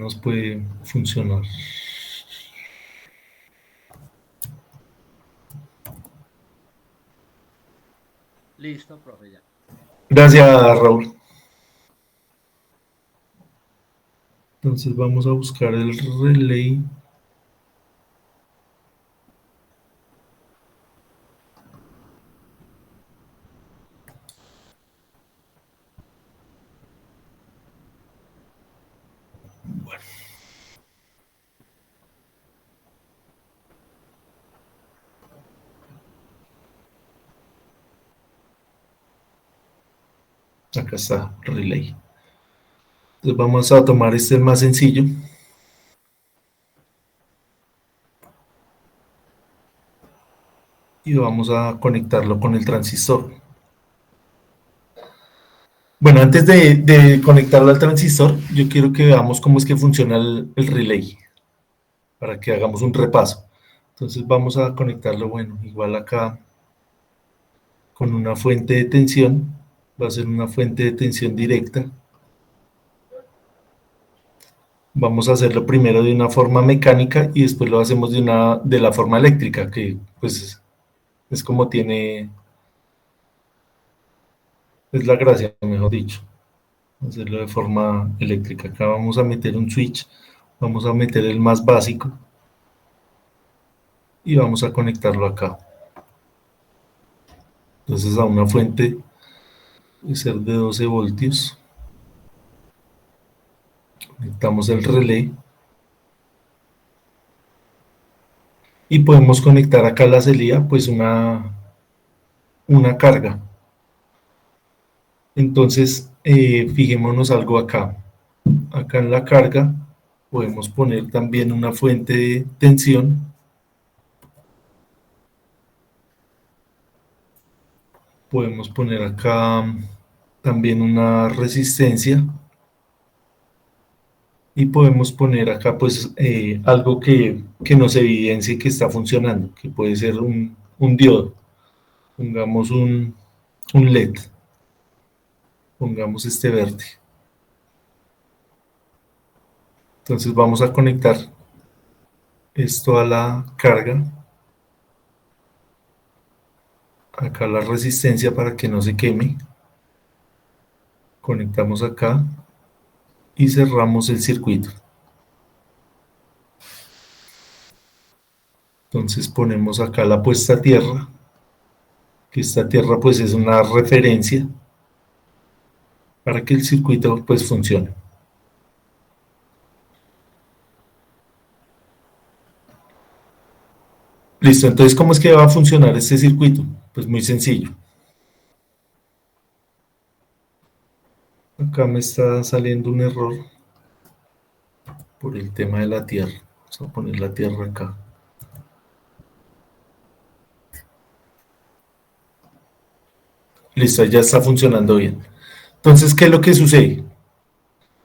nos puede funcionar. Listo, profe, ya. Gracias, Raúl. Entonces vamos a buscar el relay. Bueno. Acá está, relay. Entonces vamos a tomar este más sencillo. Y vamos a conectarlo con el transistor. Bueno, antes de conectarlo al transistor, yo quiero que veamos cómo es que funciona el relay, para que hagamos un repaso. Entonces vamos a conectarlo, bueno, igual acá con una fuente de tensión, va a ser una fuente de tensión directa. Vamos a hacerlo primero de una forma mecánica y después lo hacemos de la forma eléctrica, que pues es como tiene, es la gracia, mejor dicho, hacerlo de forma eléctrica. Acá vamos a meter un switch, vamos a meter el más básico y vamos a conectarlo acá. Entonces a una fuente de ser de 12 voltios, conectamos el relé y podemos conectar acá a la salida pues una carga. Entonces fijémonos algo acá. Acá en la carga podemos poner también una fuente de tensión. Podemos poner acá también una resistencia. Y podemos poner acá pues algo que nos evidencie que está funcionando, que puede ser un diodo. Pongamos un LED. Pongamos este verde. Entonces vamos a conectar esto a la carga. Acá la resistencia para que no se queme. Conectamos acá y cerramos el circuito. Entonces ponemos acá la puesta a tierra, que esta tierra pues es una referencia para que el circuito pues funcione. Listo, entonces ¿cómo es que va a funcionar este circuito? Pues muy sencillo. Acá me está saliendo un error por el tema de la tierra. Vamos a poner la tierra acá. Listo, ya está funcionando bien. Entonces, ¿qué es lo que sucede?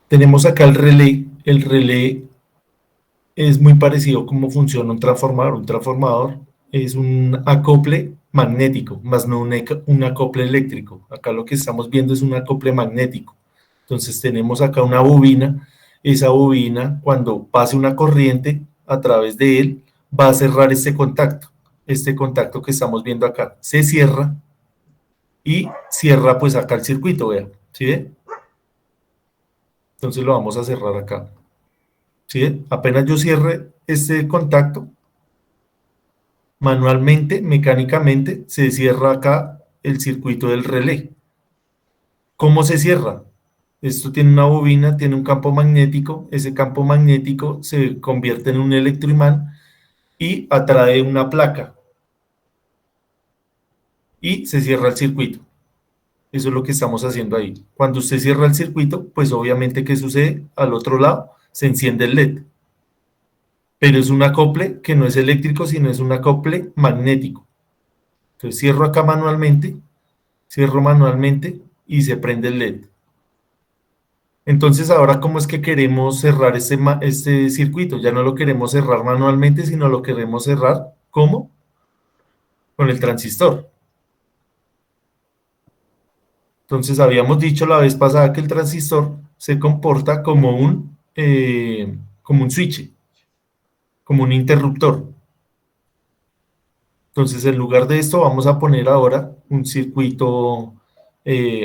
Tenemos acá el relé. El relé es muy parecido a cómo funciona un transformador. Un transformador es un acople magnético, más no un acople eléctrico. Acá lo que estamos viendo es un acople magnético. Entonces tenemos acá una bobina. Esa bobina, cuando pase una corriente a través de él, va a cerrar este contacto. Este contacto que estamos viendo acá se cierra y cierra pues acá el circuito, vean, ¿sí ve? Entonces lo vamos a cerrar acá, ¿sí ve? Apenas yo cierre este contacto, manualmente, mecánicamente, se cierra acá el circuito del relé. ¿Cómo se cierra? Esto tiene una bobina, tiene un campo magnético, ese campo magnético se convierte en un electroimán y atrae una placa y se cierra el circuito. Eso es lo que estamos haciendo ahí. Cuando usted cierra el circuito, pues obviamente, ¿qué sucede? Al otro lado se enciende el LED. Pero es un acople que no es eléctrico, sino es un acople magnético. Entonces cierro manualmente y se prende el LED. Entonces ahora, ¿cómo es que queremos cerrar este circuito? Ya no lo queremos cerrar manualmente, sino lo queremos cerrar, ¿cómo? Con el transistor. Entonces habíamos dicho la vez pasada que el transistor se comporta como un como un switch, como un interruptor. Entonces, en lugar de esto, vamos a poner ahora un circuito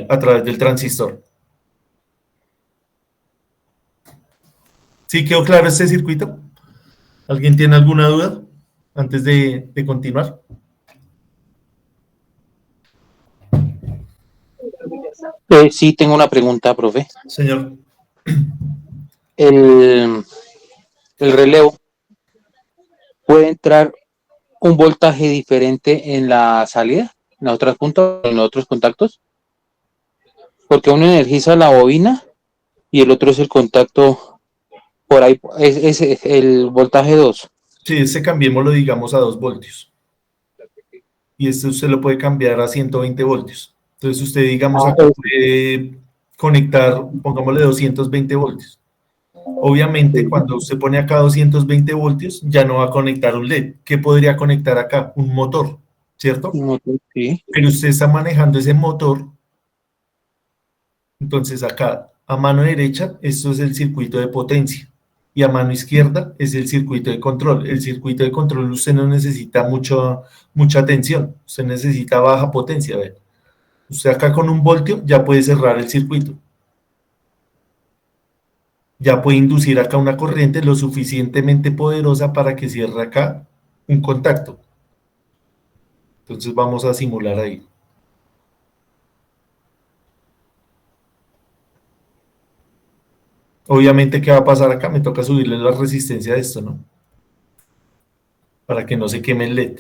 a través del transistor. ¿Sí quedó claro este circuito? ¿Alguien tiene alguna duda antes de continuar? Sí, tengo una pregunta, profe. Señor. El, el relevo puede entrar un voltaje diferente en la salida, en las otras puntas, en los otros contactos, porque uno energiza la bobina y el otro es el contacto por ahí, es el voltaje 2. Sí, ese cambiémoslo, digamos, a 2 voltios. Y este usted lo puede cambiar a 120 voltios. Entonces usted, digamos, acá puede conectar, pongámosle 220 voltios. Obviamente, cuando usted pone acá 220 voltios, ya no va a conectar un LED. ¿Qué podría conectar acá? Un motor, ¿cierto? Sí. Pero usted está manejando ese motor. Entonces acá, a mano derecha, esto es el circuito de potencia. Y a mano izquierda es el circuito de control. El circuito de control usted no necesita mucha tensión. Usted necesita baja potencia. ¿Ve? Usted acá con 1 voltio ya puede cerrar el circuito. Ya puede inducir acá una corriente lo suficientemente poderosa para que cierre acá un contacto. Entonces vamos a simular ahí. Obviamente, ¿qué va a pasar acá? Me toca subirle la resistencia de esto, ¿no? Para que no se queme el LED.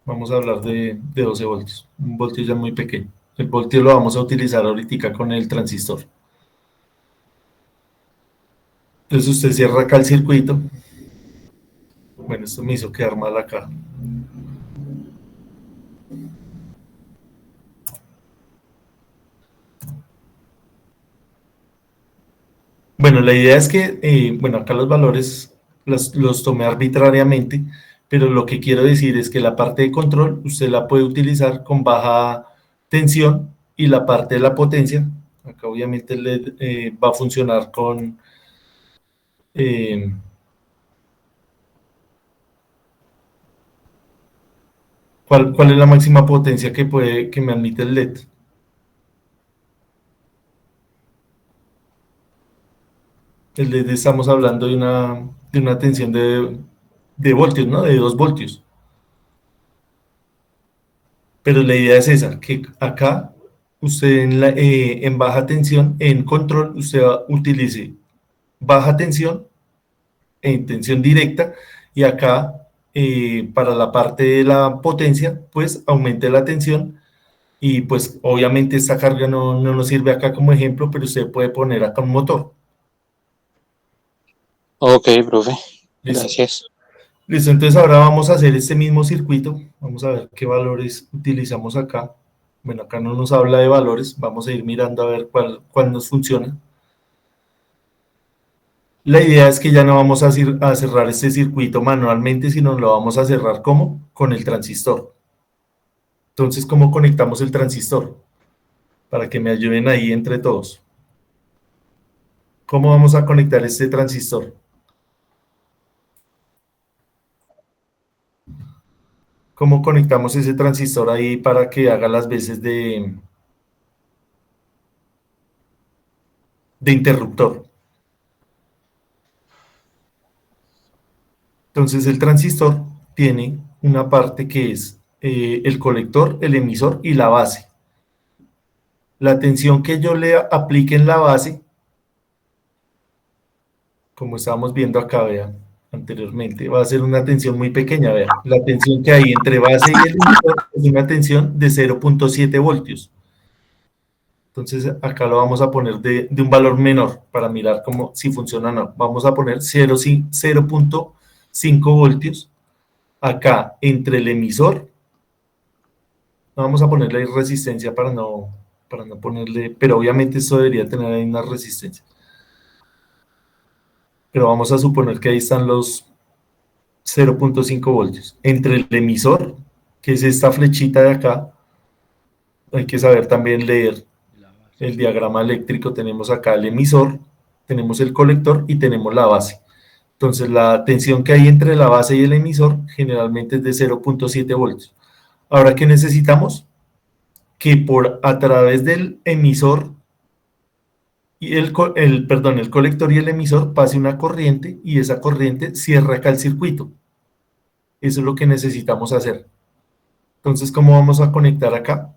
Vamos a hablar de 12 voltios. 1 voltio ya es muy pequeño. El voltio lo vamos a utilizar ahorita con el transistor. Entonces usted cierra acá el circuito. Bueno, esto me hizo quedar mal acá. Bueno, la idea es que, bueno, acá los valores los tomé arbitrariamente, pero lo que quiero decir es que la parte de control usted la puede utilizar con baja tensión y la parte de la potencia, acá obviamente va a funcionar con... ¿cuál es la máxima potencia que me admite el LED? El LED estamos hablando de una tensión de voltios, ¿no? De 2 voltios. Pero la idea es esa, que acá usted en baja tensión, en control, usted utilice baja tensión en tensión directa y acá para la parte de la potencia, pues aumente la tensión y pues obviamente esta carga no nos sirve acá como ejemplo, pero usted puede poner acá un motor. Ok, profe. ¿Listo? Gracias. Listo, entonces ahora vamos a hacer este mismo circuito. Vamos a ver qué valores utilizamos acá. Bueno, acá no nos habla de valores. Vamos a ir mirando a ver cuál nos funciona. La idea es que ya no vamos a cerrar este circuito manualmente, sino lo vamos a cerrar ¿cómo? Con el transistor. Entonces, ¿cómo conectamos el transistor? Para que me ayuden ahí entre todos. ¿Cómo vamos a conectar este transistor? ¿Cómo conectamos ese transistor ahí para que haga las veces de interruptor? Entonces el transistor tiene una parte que es el colector, el emisor y la base. La tensión que yo le aplique en la base, como estábamos viendo acá, vean, anteriormente, va a ser una tensión muy pequeña, vean. La tensión que hay entre base y el emisor es una tensión de 0.7 voltios. Entonces acá lo vamos a poner de un valor menor para mirar cómo, si funciona o no. Vamos a poner 0.5 voltios acá entre el emisor. No vamos a ponerle resistencia para no ponerle, pero obviamente esto debería tener ahí una resistencia. Pero vamos a suponer que ahí están 0.5 voltios. Entre el emisor, que es esta flechita de acá, hay que saber también leer el diagrama eléctrico. Tenemos acá el emisor, tenemos el colector y tenemos la base. Entonces la tensión que hay entre la base y el emisor generalmente es de 0.7 voltios. Ahora, ¿qué necesitamos? Que a través del emisor y el colector y el emisor pase una corriente y esa corriente cierra acá el circuito. Eso es lo que necesitamos hacer. Entonces, ¿cómo vamos a conectar acá?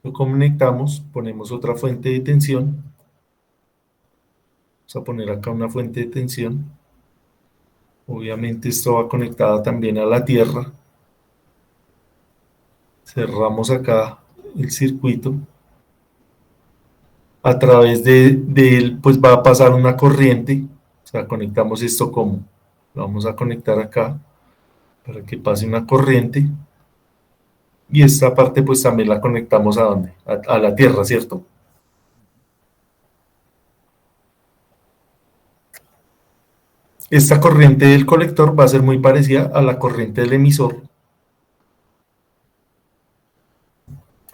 Lo conectamos, ponemos otra fuente de tensión. Vamos a poner acá una fuente de tensión. Obviamente esto va conectado también a la tierra. Cerramos acá el circuito. A través de él, pues va a pasar una corriente. O sea, conectamos esto como. Lo vamos a conectar acá para que pase una corriente. Y esta parte pues también la conectamos ¿a dónde? A la tierra, ¿cierto? Esta corriente del colector va a ser muy parecida a la corriente del emisor,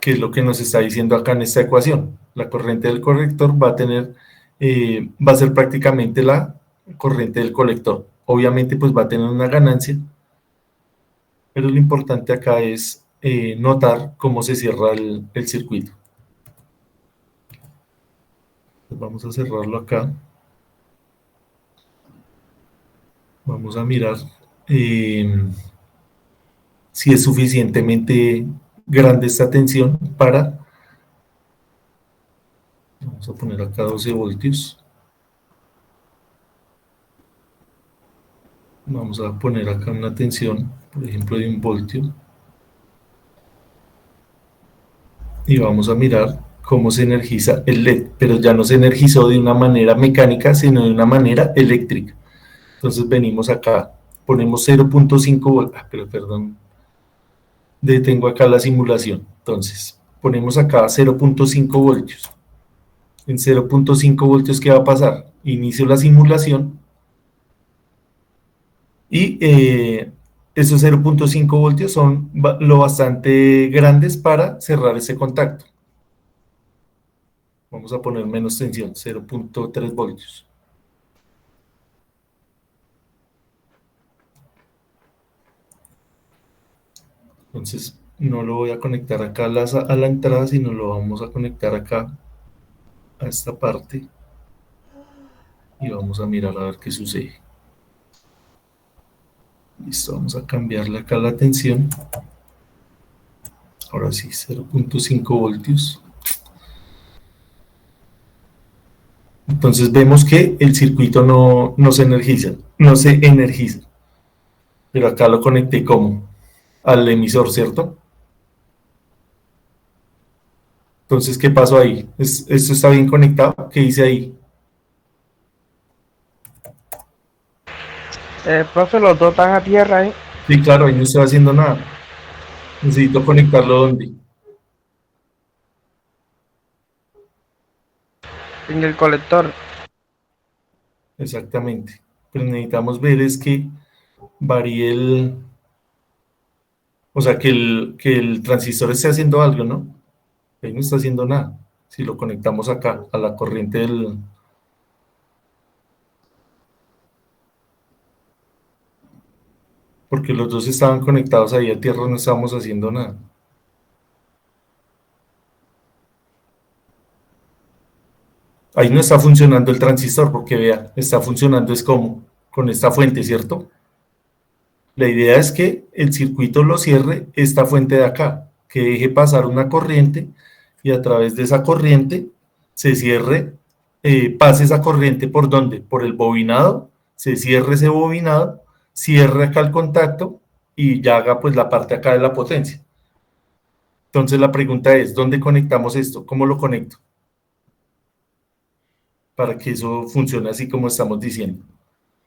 que es lo que nos está diciendo acá en esta ecuación. La corriente del colector va a ser prácticamente la corriente del colector. Obviamente pues va a tener una ganancia, pero lo importante acá es notar cómo se cierra el circuito. Entonces vamos a cerrarlo acá. Vamos a mirar si es suficientemente grande esta tensión para, vamos a poner acá 12 voltios. Vamos a poner acá una tensión, por ejemplo, de 1 voltio. Y vamos a mirar cómo se energiza el LED, pero ya no se energizó de una manera mecánica, sino de una manera eléctrica. Entonces venimos acá, ponemos 0.5 voltios, pero perdón, detengo acá la simulación. Entonces, ponemos acá 0.5 voltios. En 0.5 voltios, ¿qué va a pasar? Inicio la simulación y esos 0.5 voltios son lo bastante grandes para cerrar ese contacto. Vamos a poner menos tensión, 0.3 voltios. Entonces, no lo voy a conectar acá a la entrada, sino lo vamos a conectar acá a esta parte y vamos a mirar a ver qué sucede. Listo, vamos a cambiarle acá la tensión. Ahora sí, 0.5 voltios. Entonces vemos que el circuito no se energiza. Pero acá lo conecté como al emisor, ¿cierto? Entonces, ¿qué pasó ahí? ¿Esto está bien conectado? ¿Qué hice ahí? Profe, los dos están a tierra, ¿eh? Sí, claro, ahí no estoy haciendo nada. Necesito conectarlo ¿dónde? En el colector. Exactamente. Pero necesitamos ver es que varíe o sea, que el transistor esté haciendo algo, ¿no? Ahí no está haciendo nada. Si lo conectamos acá, a la corriente porque los dos estaban conectados ahí a tierra, no estábamos haciendo nada. Ahí no está funcionando el transistor, porque vea, está funcionando es como con esta fuente, ¿cierto? La idea es que el circuito lo cierre esta fuente de acá, que deje pasar una corriente y a través de esa corriente se cierre, pase esa corriente por ¿dónde? Por el bobinado, se cierre ese bobinado, cierre acá el contacto y ya haga pues la parte acá de la potencia. Entonces la pregunta es, ¿dónde conectamos esto? ¿Cómo lo conecto? Para que eso funcione así como estamos diciendo,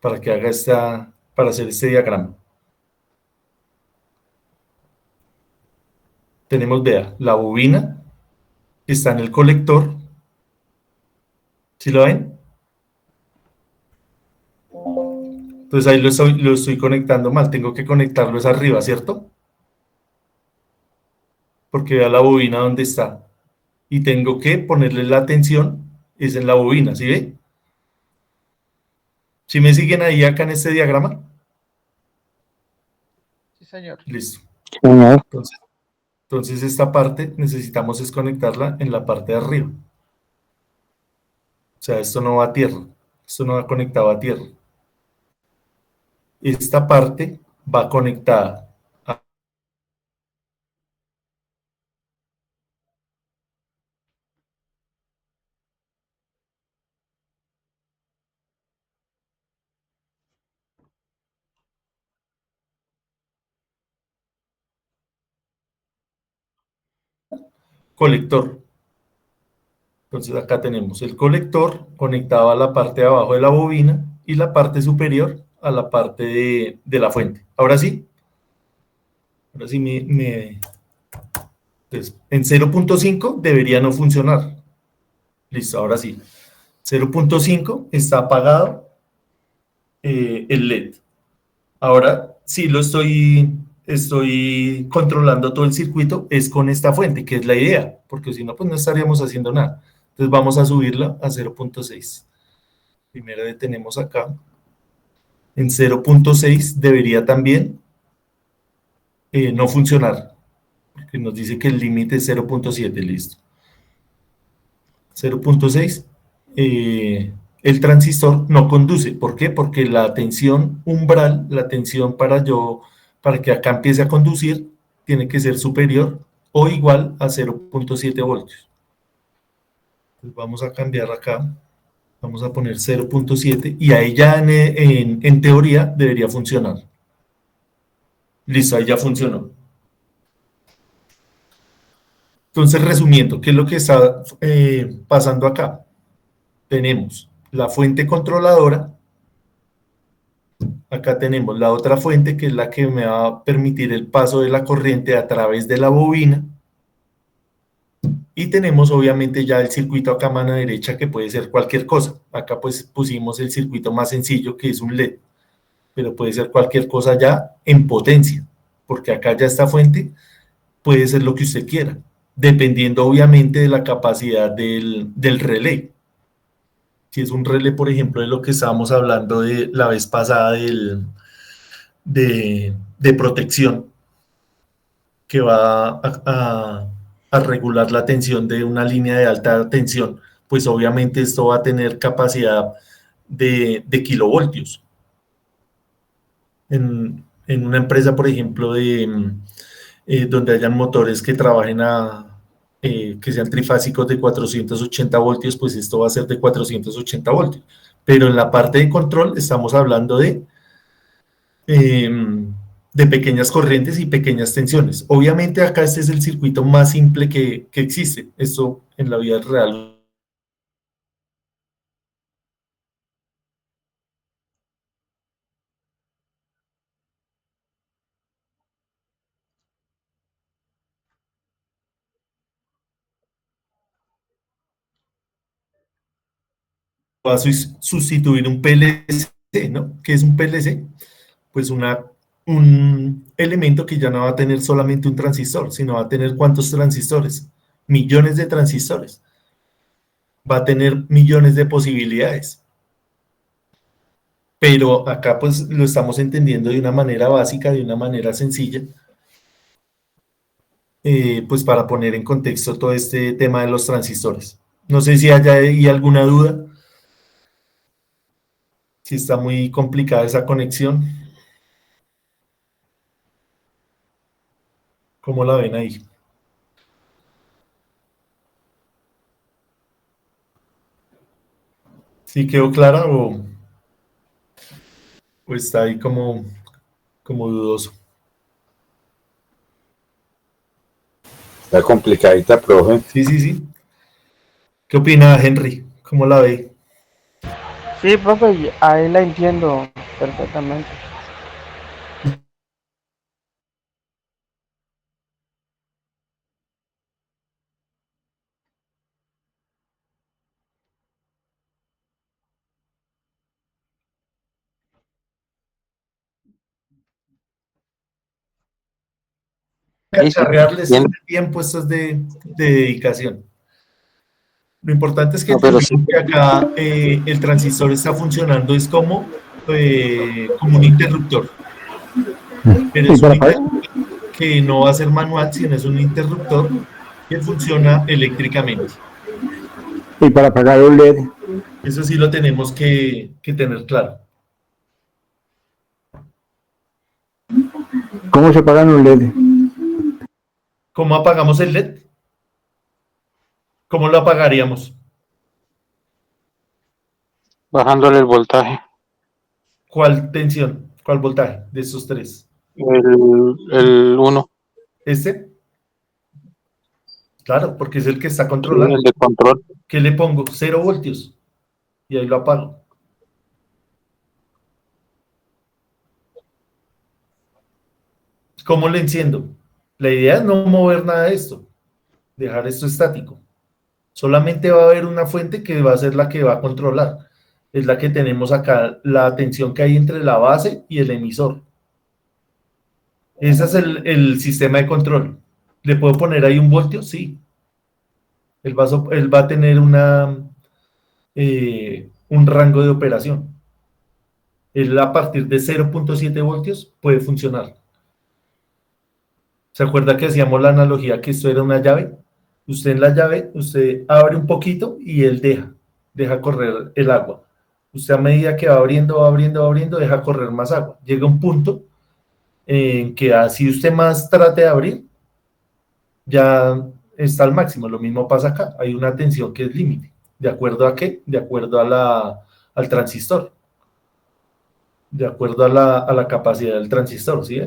para que haga para hacer este diagrama. Tenemos, vea, la bobina que está en el colector. ¿Sí lo ven? Entonces ahí lo estoy conectando mal. Tengo que conectarlo es arriba, ¿cierto? Porque vea la bobina donde está. Y tengo que ponerle la tensión, es en la bobina, ¿sí ve? ¿Sí me siguen ahí acá en este diagrama? Sí, señor. Listo. Señor. Entonces, entonces esta parte necesitamos desconectarla en la parte de arriba. O sea, esto no va a tierra. Esto no va conectado a tierra. Esta parte va conectada a colector. Entonces acá tenemos el colector conectado a la parte de abajo de la bobina y la parte superior a la parte de la fuente. Ahora sí entonces, en 0.5 debería no funcionar. Listo, ahora sí. 0.5 está apagado el LED. Ahora sí estoy controlando todo el circuito, es con esta fuente, que es la idea, porque si no, pues no estaríamos haciendo nada. Entonces vamos a subirla a 0.6. Primero detenemos acá. En 0.6 debería también no funcionar, porque nos dice que el límite es 0.7, listo. 0.6, el transistor no conduce. ¿Por qué? Porque la tensión umbral, la tensión para que acá empiece a conducir, tiene que ser superior o igual a 0.7 voltios. Entonces vamos a cambiar acá, vamos a poner 0.7 y ahí ya en teoría debería funcionar. Listo, ahí ya funcionó. Entonces, resumiendo, ¿qué es lo que está pasando acá? Tenemos la fuente controladora, acá tenemos la otra fuente que es la que me va a permitir el paso de la corriente a través de la bobina y tenemos obviamente ya el circuito acá a mano derecha que puede ser cualquier cosa. Acá pues pusimos el circuito más sencillo que es un LED, pero puede ser cualquier cosa ya en potencia, porque acá ya esta fuente puede ser lo que usted quiera, dependiendo obviamente de la capacidad del relé. Si es un relé, por ejemplo, de lo que estábamos hablando de la vez pasada de protección, que va a regular la tensión de una línea de alta tensión, pues obviamente esto va a tener capacidad de kilovoltios. En una empresa, por ejemplo, donde hayan motores que trabajen que sean trifásicos de 480 voltios, pues esto va a ser de 480 voltios. Pero en la parte de control estamos hablando eh, de pequeñas corrientes y pequeñas tensiones. Obviamente acá este es el circuito más simple que existe. Esto en la vida real va a sustituir un PLC, ¿no? ¿Qué es un PLC? Pues un elemento que ya no va a tener solamente un transistor, sino va a tener ¿cuántos transistores? Millones de transistores. Va a tener millones de posibilidades. Pero acá pues lo estamos entendiendo de una manera básica, de una manera sencilla, pues para poner en contexto todo este tema de los transistores. No sé si haya ahí alguna duda, si está muy complicada esa conexión, ¿cómo la ven ahí? ¿Sí quedó clara o está ahí como dudoso? Está complicadita, profe. Sí, sí, sí. ¿Qué opina Henry? ¿Cómo la ve? Sí, profe, ahí la entiendo perfectamente. cacharrearles Bien. todo el tiempo, esto es de dedicación. Lo importante es que No, pero sí. entendamos que acá el transistor está funcionando, es como un interruptor. Pero Y es un para, interruptor que no va a ser manual, sino es un interruptor que funciona eléctricamente. y para apagar un LED, Eso sí lo tenemos que tener claro. ¿cómo se apagan un LED? ¿Cómo apagamos el LED? ¿Cómo lo apagaríamos? Bajándole el voltaje. ¿Cuál tensión? ¿Cuál voltaje de estos tres? El 1, ¿Este? Claro, porque es el que está el controlado. de control. ¿Qué le pongo? 0 voltios. Y ahí lo apago. ¿Cómo le enciendo? La idea es no mover nada de esto. Dejar esto estático. Solamente va a haber una fuente que va a ser la que va a controlar. Es la que tenemos acá, la tensión que hay entre la base y el emisor. Ese es el sistema de control. ¿Le puedo poner ahí un voltio? Sí. Él va a tener un rango de operación. Él a partir de 0.7 voltios puede funcionar. ¿Se acuerda que hacíamos la analogía que esto era una llave? Usted en la llave, usted abre un poquito y él deja correr el agua. Usted a medida que va abriendo, deja correr más agua. Llega un punto en que así usted más trate de abrir, ya está al máximo. Lo mismo pasa acá. Hay una tensión que es límite. ¿De acuerdo a qué? De acuerdo al transistor. De acuerdo a la capacidad del transistor, ¿sí?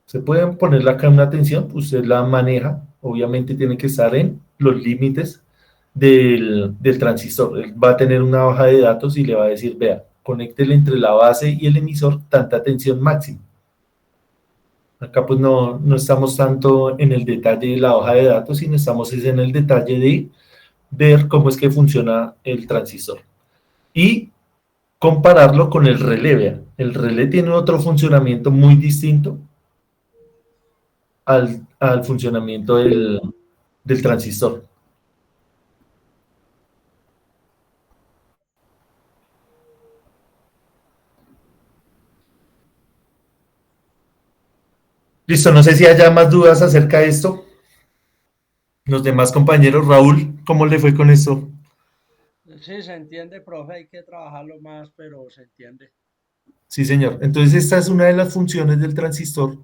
Se puede ponerle acá una tensión, usted la maneja, obviamente tiene que estar en los límites del transistor. Él va a tener una hoja de datos y le va a decir, vea, conéctele entre la base y el emisor tanta tensión máxima. Acá pues no estamos tanto en el detalle de la hoja de datos, sino estamos en el detalle de ver cómo es que funciona el transistor. Y compararlo con el relé, vea. El relé tiene otro funcionamiento muy distinto al funcionamiento del transistor. Listo, no sé si haya más dudas acerca de esto. Los demás compañeros, Raúl, ¿cómo le fue con esto? Sí, se entiende, profe, hay que trabajarlo más, pero se entiende. Sí, señor. Entonces, esta es una de las funciones del transistor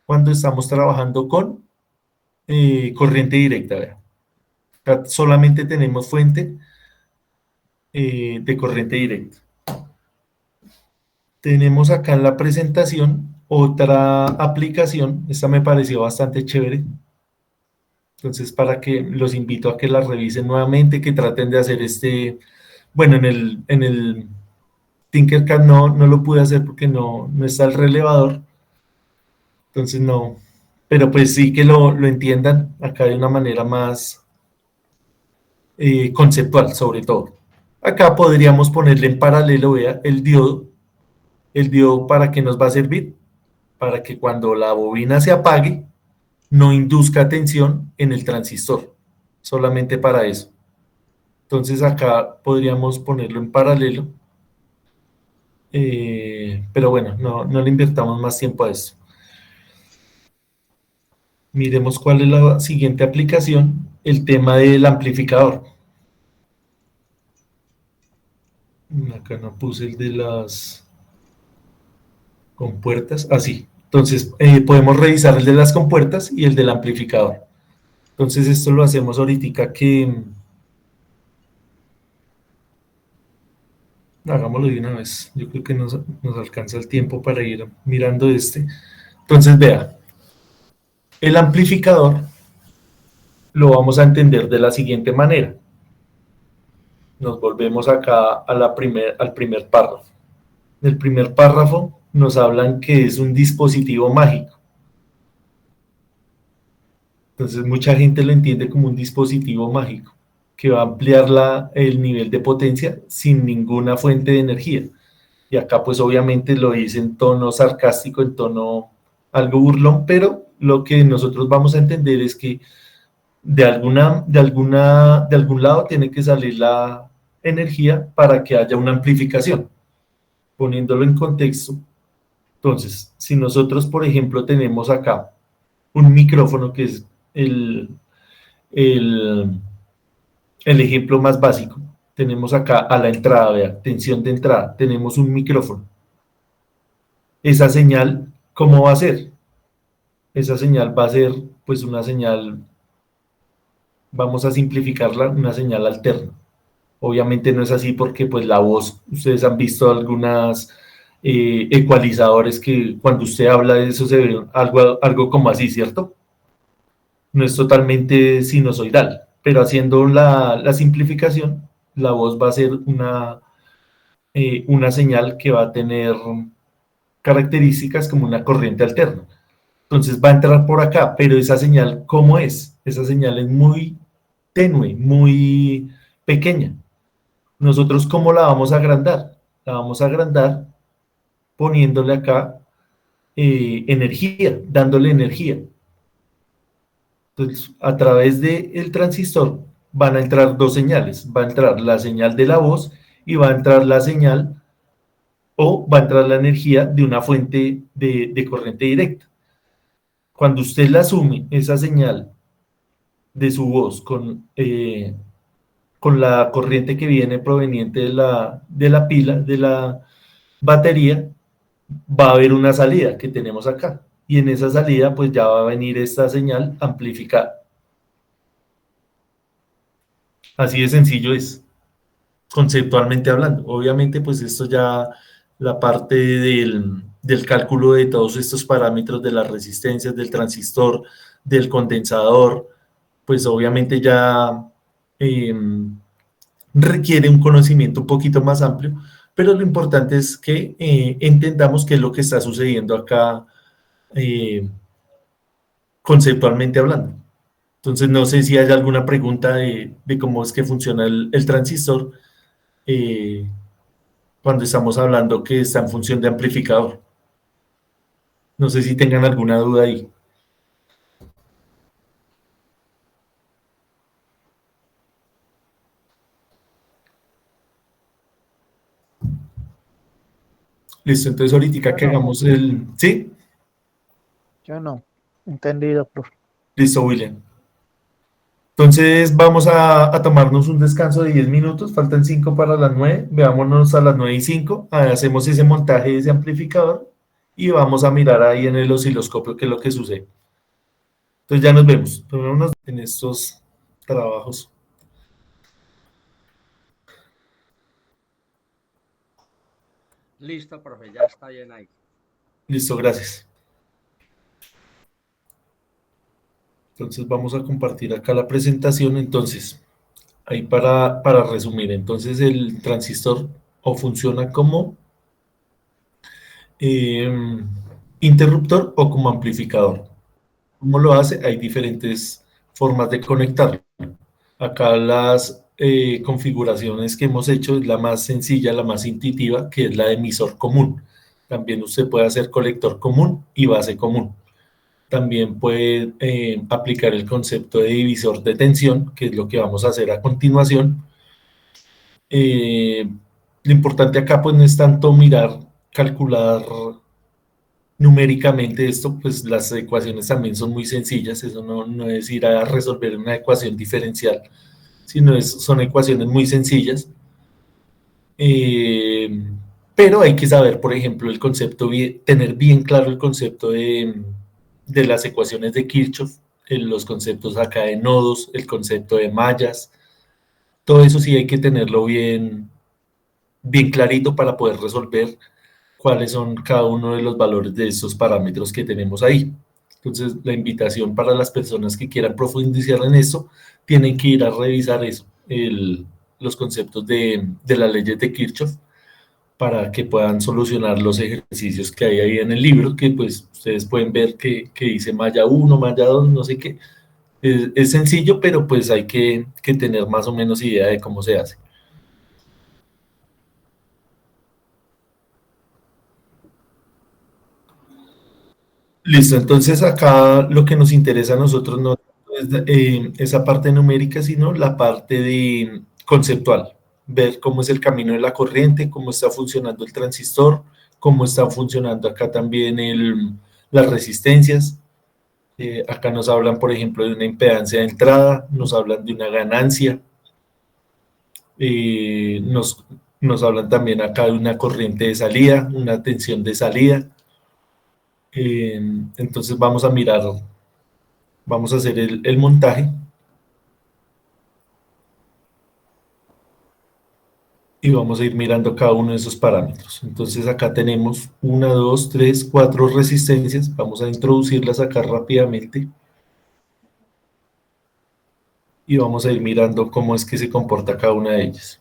cuando estamos trabajando con corriente directa. Vea. Acá solamente tenemos fuente de corriente directa. Tenemos acá en la presentación otra aplicación. Esta me pareció bastante chévere. Entonces, para que los invito a que la revisen nuevamente, que traten de hacer bueno, en el Tinkercad no lo pude hacer porque no está el relevador. Entonces no, pero pues sí que lo entiendan acá de una manera más conceptual, sobre todo. Acá podríamos ponerle en paralelo, vea, el diodo. El diodo, ¿para qué nos va a servir? Para que cuando la bobina se apague, no induzca tensión en el transistor. Solamente para eso. Entonces acá podríamos ponerlo en paralelo. Pero bueno, no le invertamos más tiempo a esto. Miremos cuál es la siguiente aplicación, el tema del amplificador. Acá no puse el de las compuertas. Así. Entonces, podemos revisar el de las compuertas y el del amplificador. Entonces, esto lo hacemos ahorita que... Hagámoslo de una vez. Yo creo que nos alcanza el tiempo para ir mirando este. Entonces, vea. El amplificador lo vamos a entender de la siguiente manera. Nos volvemos acá al primer párrafo. En el primer párrafo nos hablan que es un dispositivo mágico. Entonces mucha gente lo entiende como un dispositivo mágico que va a ampliar el nivel de potencia sin ninguna fuente de energía. Y acá pues obviamente lo dice en tono sarcástico, en tono algo burlón, pero lo que nosotros vamos a entender es que de algún lado tiene que salir la energía para que haya una amplificación. Poniéndolo en contexto, entonces, si nosotros, por ejemplo, tenemos acá un micrófono que es el, el ejemplo más básico, tenemos acá a la entrada, vea, tensión de entrada, tenemos un micrófono. Esa señal, ¿cómo va a ser? Esa señal va a ser, pues, una señal, vamos a simplificarla, una señal alterna. Obviamente no es así porque, pues, la voz, ustedes han visto algunas ecualizadores que cuando usted habla de eso se ve algo como así, ¿cierto? No es totalmente sinusoidal, pero haciendo la simplificación, la voz va a ser una señal que va a tener características como una corriente alterna. Entonces va a entrar por acá, pero esa señal, ¿cómo es? Esa señal es muy tenue, muy pequeña. Nosotros, ¿cómo la vamos a agrandar? La vamos a agrandar poniéndole acá energía, dándole energía. Entonces, a través del transistor van a entrar dos señales. Va a entrar la señal de la voz y va a entrar la señal o va a entrar la energía de una fuente de corriente directa. Cuando usted la sume, esa señal de su voz con la corriente que viene proveniente de la pila, de la batería, va a haber una salida que tenemos acá. Y en esa salida, pues ya va a venir esta señal amplificada. Así de sencillo es, conceptualmente hablando. Obviamente, pues esto ya, la parte del cálculo de todos estos parámetros de las resistencias del transistor, del condensador, pues obviamente ya eh, requiere un conocimiento un poquito más amplio, pero lo importante es que entendamos qué es lo que está sucediendo acá eh, conceptualmente hablando. Entonces, no sé si hay alguna pregunta de cómo es que funciona el transistor eh, cuando estamos hablando que está en función de amplificador. No sé si tengan alguna duda ahí. Listo, entonces ahorita que Yo no, hagamos el... ¿Sí? yo no. Entendido, profe. Listo, William. Entonces vamos a tomarnos un descanso de 10 minutos, faltan 5 para las 9, veámonos a las 9:05, hacemos ese montaje de ese amplificador y vamos a mirar ahí en el osciloscopio qué es lo que sucede. Entonces ya nos vemos, tomémonos en estos trabajos. Listo, profe, ya está bien ahí. Listo, gracias. Entonces vamos a compartir acá la presentación. Entonces, ahí para resumir, entonces el transistor o funciona como eh, interruptor o como amplificador. ¿Cómo lo hace? Hay diferentes formas de conectarlo. Acá las configuraciones que hemos hecho es la más sencilla, la más intuitiva, que es la de emisor común. También usted puede hacer colector común y base común. También puede aplicar el concepto de divisor de tensión, que es lo que vamos a hacer a continuación. Lo importante acá pues no es tanto mirar, calcular numéricamente esto, pues las ecuaciones también son muy sencillas, eso no es ir a resolver una ecuación diferencial, sino son ecuaciones muy sencillas. Eh, pero hay que saber, por ejemplo, el concepto, tener bien claro el concepto de las ecuaciones de Kirchhoff, los conceptos acá de nodos, el concepto de mallas, todo eso sí hay que tenerlo bien clarito para poder resolver cuáles son cada uno de los valores de estos parámetros que tenemos ahí. Entonces, la invitación para las personas que quieran profundizar en eso, tienen que ir a revisar eso, los conceptos de las leyes de Kirchhoff, para que puedan solucionar los ejercicios que hay ahí en el libro, que pues ustedes pueden ver que dice malla 1, malla 2, no sé qué. Es sencillo, pero pues hay que tener más o menos idea de cómo se hace. Listo, entonces acá lo que nos interesa a nosotros no es esa parte numérica, sino la parte de conceptual, ver cómo es el camino de la corriente, cómo está funcionando el transistor, cómo están funcionando acá también las resistencias. Acá nos hablan, por ejemplo, de una impedancia de entrada, nos hablan de una ganancia, eh, nos, nos hablan también acá de una corriente de salida, una tensión de salida. Entonces vamos a mirar, vamos a hacer el montaje y vamos a ir mirando cada uno de esos parámetros. Entonces acá tenemos 1, 2, 3, 4 resistencias. Vamos a introducirlas acá rápidamente y vamos a ir mirando cómo es que se comporta cada una de ellas.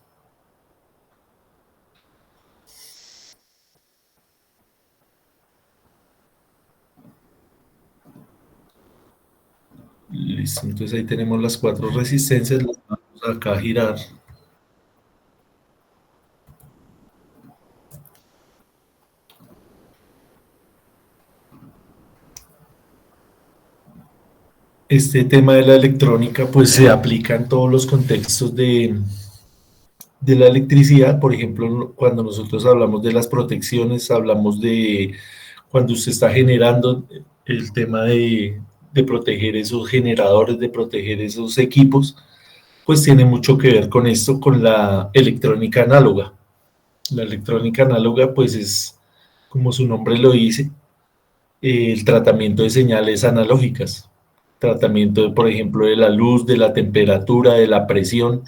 Listo, entonces ahí tenemos las 4 resistencias, las vamos acá a girar. Este tema de la electrónica pues se aplica en todos los contextos de la electricidad. Por ejemplo, cuando nosotros hablamos de las protecciones, hablamos de cuando usted está generando el tema de proteger esos generadores, de proteger esos equipos, pues tiene mucho que ver con esto, con la electrónica análoga. La electrónica análoga pues es, como su nombre lo dice, el tratamiento de señales analógicas, tratamiento, por ejemplo, de la luz, de la temperatura, de la presión.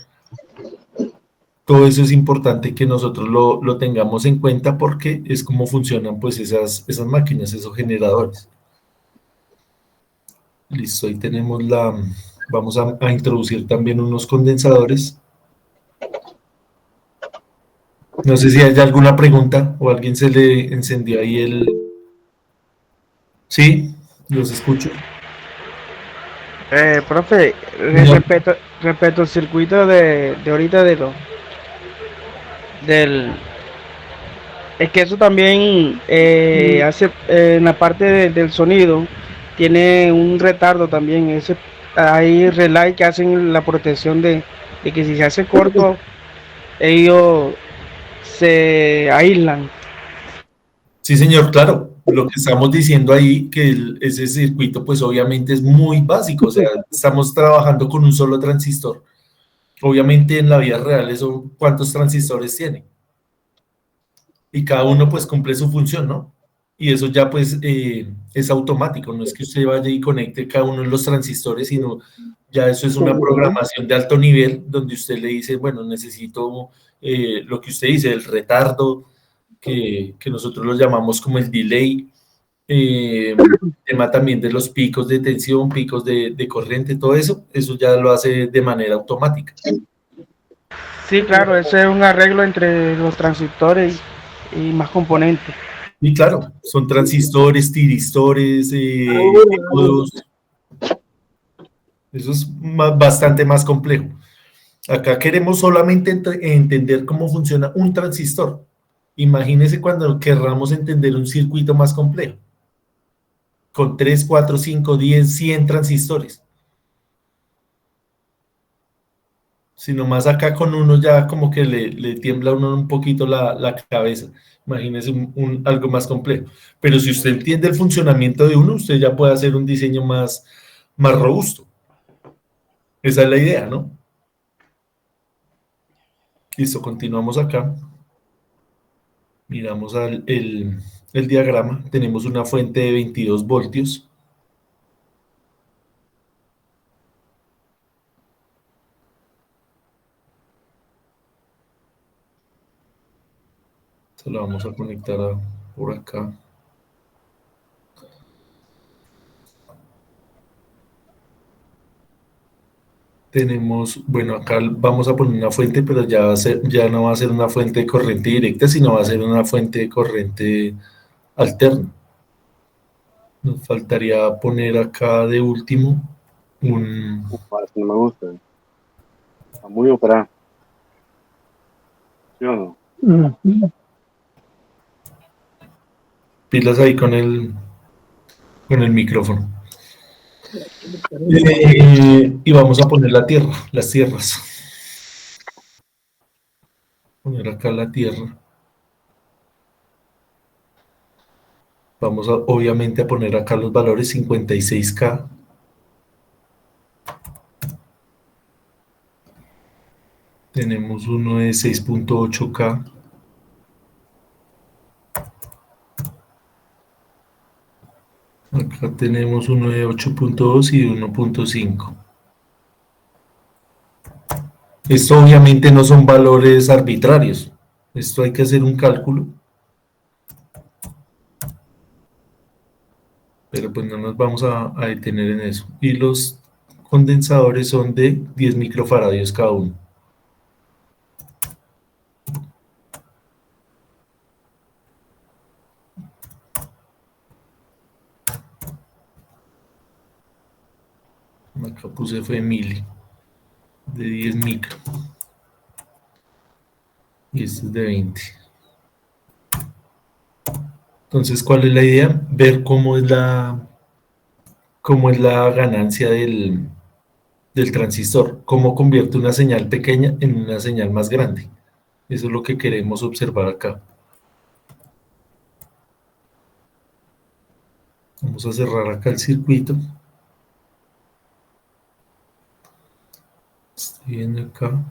Todo eso es importante que nosotros lo tengamos en cuenta porque es como funcionan pues esas máquinas, esos generadores. Listo, ahí tenemos vamos a introducir también unos condensadores. No sé si hay alguna pregunta o a alguien se le encendió ahí Sí, los escucho. Profe, No. respecto al circuito de ahorita del es que eso también hace en la parte del sonido tiene un retardo también. Hay relay que hacen la protección de que si se hace corto ellos se aíslan. Sí, señor, claro. Lo que estamos diciendo ahí, que ese circuito, pues obviamente es muy básico. O sea, estamos trabajando con un solo transistor. Obviamente en la vida real, eso, ¿cuántos transistores tiene? Y cada uno pues cumple su función, ¿no? Y eso ya pues es automático, no es que usted vaya y conecte cada uno de los transistores, sino ya eso es una programación de alto nivel donde usted le dice, bueno, necesito lo que usted dice, el retardo, que nosotros lo llamamos como el delay, tema también de los picos de tensión, picos de corriente, todo eso ya lo hace de manera automática. Sí, claro, ese es un arreglo entre los transistores y más componentes. Y claro, son transistores, tiristores, diodos, eso es bastante más complejo. Acá queremos solamente entender cómo funciona un transistor. Imagínese cuando querramos entender un circuito más complejo, con 3, 4, 5, 10, 100 transistores. Si nomás acá con uno ya como que le tiembla a uno un poquito la cabeza. Imagínese algo más complejo. Pero si usted entiende el funcionamiento de uno, usted ya puede hacer un diseño más robusto. Esa es la idea, ¿no? Listo, continuamos acá. Miramos el diagrama. Tenemos una fuente de 22 voltios. Se la vamos a conectar por acá. Tenemos, bueno, acá vamos a poner una fuente, pero ya no va a ser una fuente de corriente directa, sino va a ser una fuente de corriente alterna. Nos faltaría poner acá de último No me gusta. Está muy operado. ¿Sí o no? pilas ahí con el con el micrófono. Y vamos a poner la tierra, las tierras. Poner acá la tierra. Vamos a, obviamente, a poner acá los valores 56K. Tenemos uno de 6.8K. Acá tenemos uno de 8.2 y 1.5. Esto obviamente no son valores arbitrarios. Esto hay que hacer un cálculo. Pero pues no nos vamos a detener en eso. Y los condensadores son de 10 microfaradios cada uno. Acá puse fue mili, de 10 micro. Y este es de 20. Entonces, ¿cuál es la idea? Ver cómo es la ganancia del transistor, cómo convierte una señal pequeña en una señal más grande. Eso es lo que queremos observar acá. Vamos a cerrar acá el circuito. Estoy viendo acá.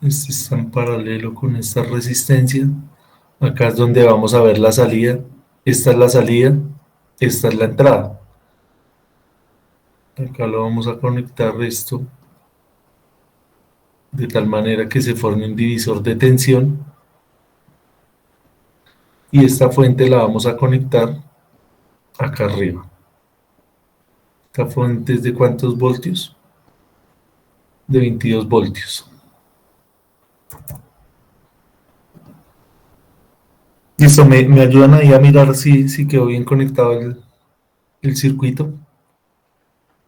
Este está en paralelo con esta resistencia. Acá es donde vamos a ver la salida. Esta es la salida, esta es la entrada. Acá lo vamos a conectar esto de tal manera que se forme un divisor de tensión. Y esta fuente la vamos a conectar acá arriba. Esta fuente es de ¿cuántos voltios? De 22 voltios. Listo, me ayudan ahí a mirar si quedó bien conectado el circuito.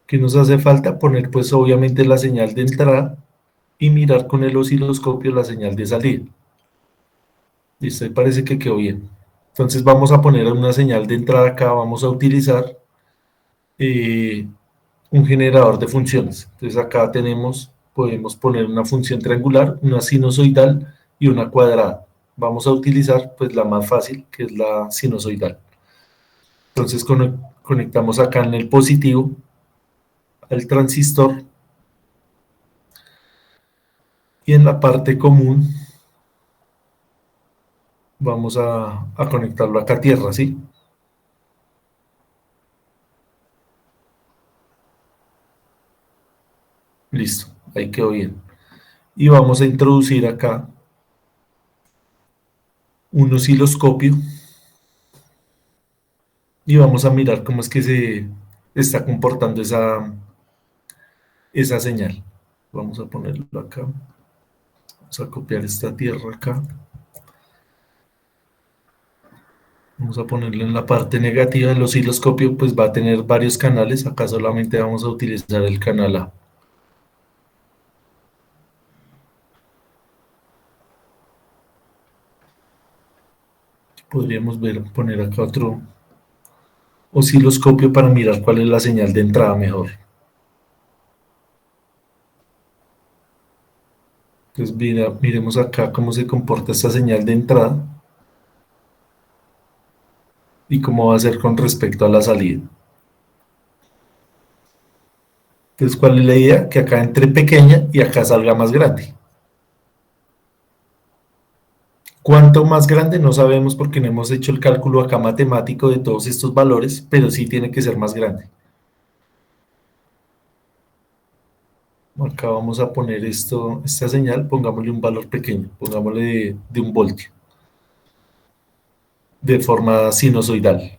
¿Qué nos hace falta? Poner pues obviamente la señal de entrada y mirar con el osciloscopio la señal de salida. Listo, ahí parece que quedó bien. Entonces vamos a poner una señal de entrada acá, vamos a utilizar un generador de funciones. Entonces acá podemos poner una función triangular, una sinusoidal y una cuadrada. Vamos a utilizar pues la más fácil, que es la sinusoidal. Entonces conectamos acá en el positivo al transistor y en la parte común vamos a conectarlo acá a tierra, ¿sí? Listo, ahí quedó bien. Y vamos a introducir acá un osciloscopio y vamos a mirar cómo es que se está comportando esa señal. Vamos a ponerlo acá. Vamos a copiar esta tierra acá. Vamos a ponerlo en la parte negativa del osciloscopio, pues va a tener varios canales. Acá solamente vamos a utilizar el canal A. Podríamos poner acá otro osciloscopio para mirar cuál es la señal de entrada mejor. Entonces miremos acá cómo se comporta esta señal de entrada y cómo va a ser con respecto a la salida. Entonces, ¿cuál es la idea? Que acá entre pequeña y acá salga más grande. ¿Cuánto más grande? No sabemos porque no hemos hecho el cálculo acá matemático de todos estos valores, pero sí tiene que ser más grande. Acá vamos a poner esta señal, pongámosle un valor pequeño, pongámosle de 1 voltio, de forma sinusoidal.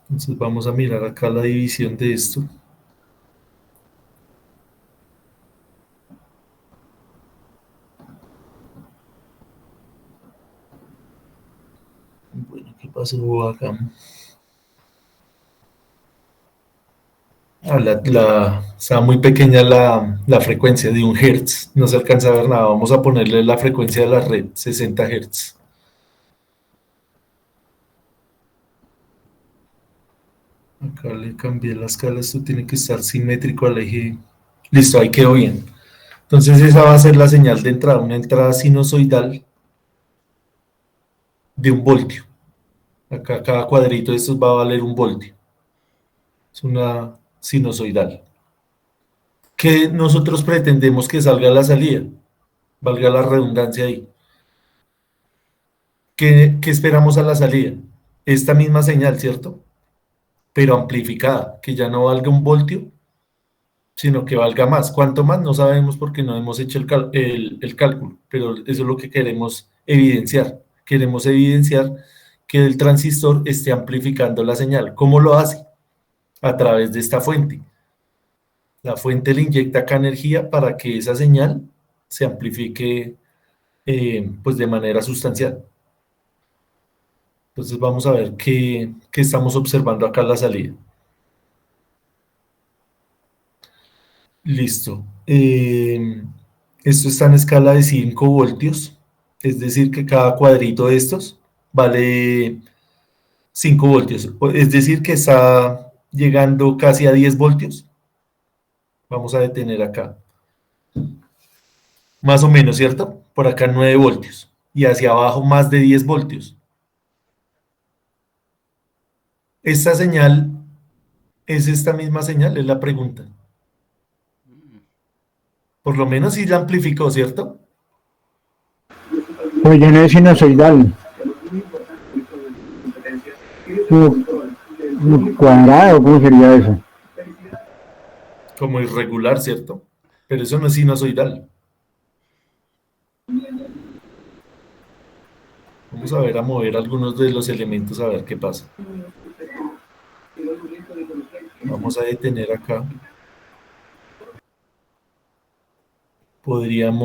Entonces vamos a mirar acá la división de esto. Bueno, ¿qué pasó acá? Está muy pequeña la frecuencia de 1 Hz, no se alcanza a ver nada. Vamos a ponerle la frecuencia de la red, 60 Hz. Acá le cambié la escala, esto tiene que estar simétrico al eje. Listo, ahí quedó bien. Entonces esa va a ser la señal de entrada, una entrada sinusoidal de 1 voltio. Acá cada cuadrito de estos va a valer 1 voltio. Es una sinusoidal. ¿Qué nosotros pretendemos que salga a la salida? Valga la redundancia ahí. ¿Qué esperamos a la salida? Esta misma señal, ¿cierto? Pero amplificada, que ya no valga 1 voltio, sino que valga más. ¿Cuánto más? No sabemos porque no hemos hecho el cálculo, pero eso es lo que queremos evidenciar. Queremos evidenciar que el transistor esté amplificando la señal. ¿Cómo lo hace? A través de esta fuente. La fuente le inyecta acá energía para que esa señal se amplifique pues de manera sustancial. Entonces vamos a ver qué estamos observando acá en la salida. Listo. Esto está en escala de 5 voltios, es decir que cada cuadrito de estos vale 5 voltios, es decir que está llegando casi a 10 voltios. Vamos a detener acá. Más o menos, ¿cierto? Por acá 9 voltios y hacia abajo más de 10 voltios. Esta señal es esta misma señal, es la pregunta. Por lo menos sí la amplificó, ¿cierto? Pues ya no es sinusoidal. Cuadrado, ¿cómo sería eso? Como irregular, ¿cierto? Pero eso no es sinusoidal. Vamos a ver, a mover algunos de los elementos a ver qué pasa. Vamos a detener acá. Podríamos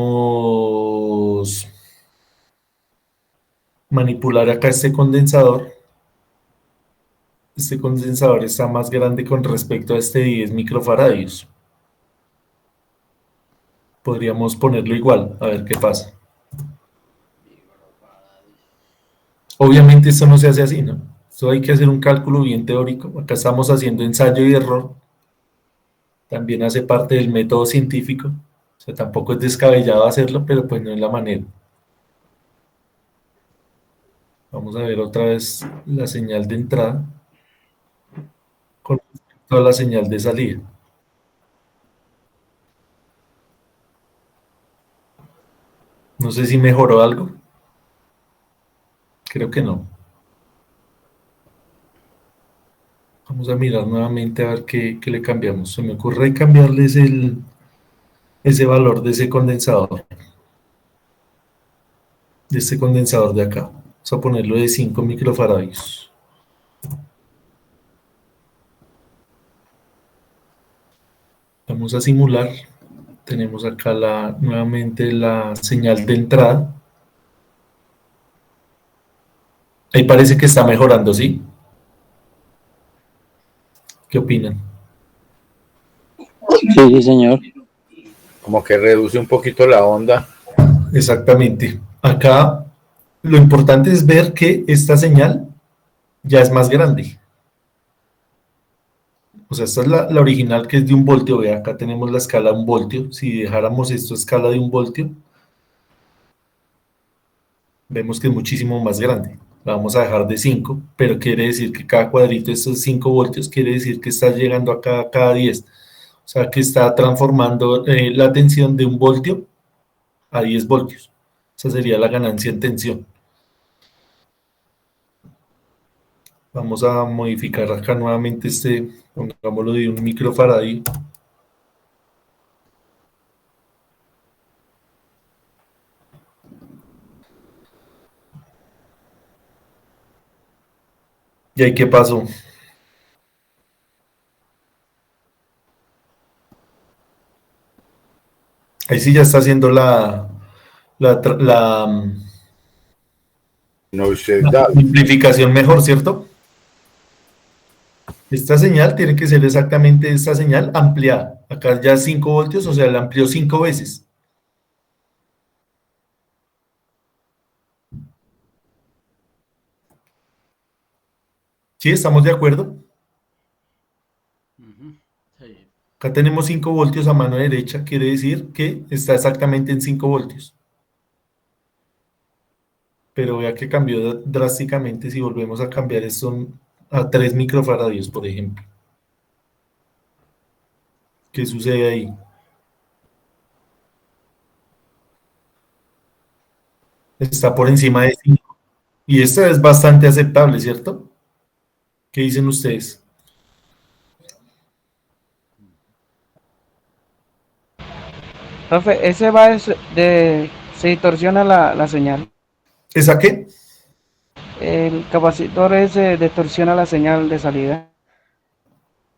manipular acá este condensador. Este condensador está más grande con respecto a este 10 microfaradios. Podríamos ponerlo igual, a ver qué pasa. Obviamente esto no se hace así, ¿no? Esto hay que hacer un cálculo bien teórico. Acá estamos haciendo ensayo y error. También hace parte del método científico. O sea, tampoco es descabellado hacerlo, pero pues no es la manera. Vamos a ver otra vez la señal de entrada con respecto a la señal de salida. No sé si mejoró algo. Creo que no. Vamos a mirar nuevamente a ver qué le cambiamos. Se me ocurre cambiarles ese valor de ese condensador. De este condensador de acá. Vamos a ponerlo de 5 microfaradios. Vamos a simular. Tenemos acá nuevamente la señal de entrada. Ahí parece que está mejorando, ¿sí? ¿Qué opinan? Sí, sí, señor. Como que reduce un poquito la onda. Exactamente. Acá lo importante es ver que esta señal ya es más grande. O sea, esta es la original que es de 1 voltio. Ve, acá tenemos la escala de 1 voltio. Si dejáramos esto a escala de 1 voltio, vemos que es muchísimo más grande. La vamos a dejar de 5, pero quiere decir que cada cuadrito de estos 5 voltios quiere decir que está llegando a cada 10. O sea, que está transformando la tensión de 1 voltio a 10 voltios. Esa sería la ganancia en tensión. Vamos a modificar acá nuevamente pongámoslo de 1 microfaradio. ¿Y ahí qué pasó? Ahí sí ya está haciendo la Sinusoidal. simplificación mejor, ¿cierto? Esta señal tiene que ser exactamente esta señal ampliada. Acá ya 5 voltios, o sea, la amplió 5 veces. ¿Sí? ¿Estamos de acuerdo? Acá tenemos 5 voltios a mano derecha, quiere decir que está exactamente en 5 voltios. Pero vea que cambió drásticamente si volvemos a cambiar esto a 3 microfaradios, por ejemplo. ¿Qué sucede ahí? Está por encima de 5. Y esta es bastante aceptable, ¿cierto? ¿Qué dicen ustedes? Profe, ese va se distorsiona la señal. ¿Esa qué? El capacitor ese distorsiona la señal de salida.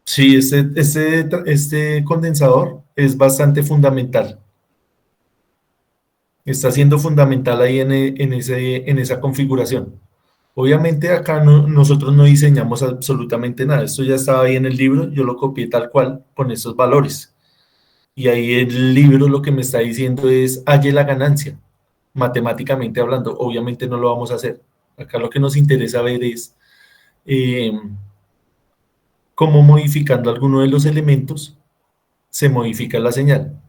Sí, este condensador es bastante fundamental. Está siendo fundamental ahí en esa configuración. Obviamente acá nosotros no diseñamos absolutamente nada. Esto ya estaba ahí en el libro, yo lo copié tal cual con estos valores. Y ahí el libro lo que me está diciendo es, halle la ganancia, matemáticamente hablando. Obviamente no lo vamos a hacer. Acá lo que nos interesa ver es cómo modificando alguno de los elementos se modifica la señal.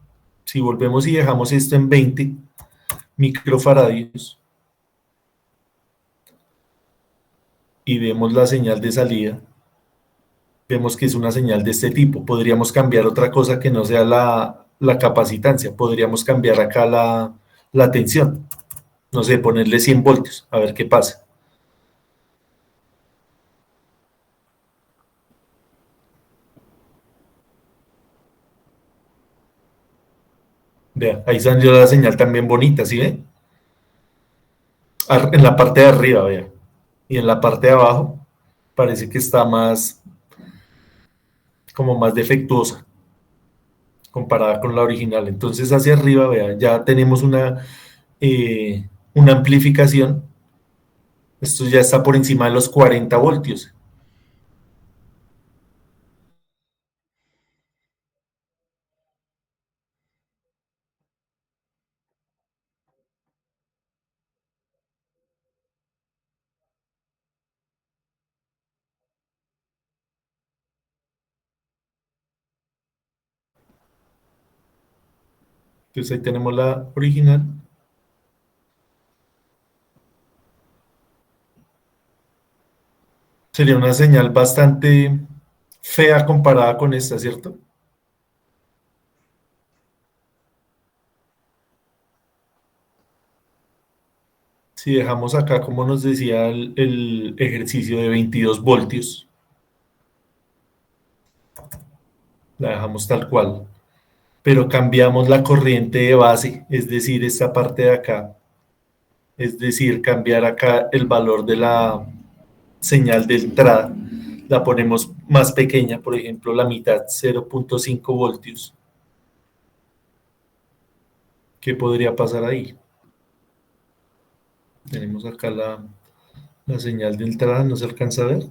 Si volvemos y dejamos esto en 20 microfaradios y vemos la señal de salida, vemos que es una señal de este tipo. Podríamos cambiar otra cosa que no sea la capacitancia. Podríamos cambiar acá la tensión. No sé, ponerle 100 voltios, a ver qué pasa. Vea, ahí salió la señal también bonita, ¿sí ve? En la parte de arriba, vea. Y en la parte de abajo parece que está como más defectuosa comparada con la original. Entonces hacia arriba, vea, ya tenemos una amplificación. Esto ya está por encima de los 40 voltios. Entonces ahí tenemos la original. Sería una señal bastante fea comparada con esta, ¿cierto? Si dejamos acá, como nos decía el ejercicio de 22 voltios, la dejamos tal cual, pero cambiamos la corriente de base, es decir, esta parte de acá, es decir, cambiar acá el valor de la señal de entrada, la ponemos más pequeña, por ejemplo, la mitad, 0.5 voltios. ¿Qué podría pasar ahí? Tenemos acá la señal de entrada, no se alcanza a ver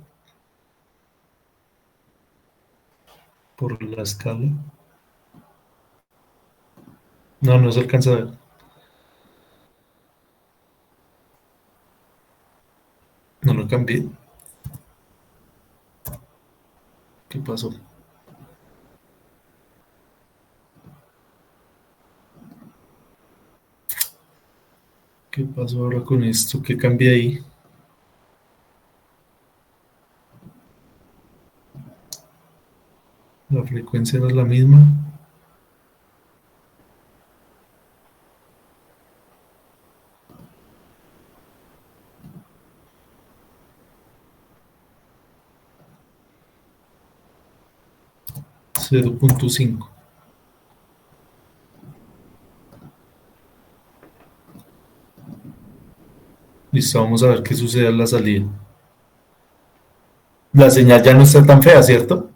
por la escala. No, no se alcanza a ver. No lo cambié. ¿Qué pasó? ¿Qué pasó ahora con esto? ¿Qué cambié ahí? La frecuencia era la misma. $0.5. Listo, vamos a ver qué sucede a la salida. La señal ya no está tan fea, ¿cierto?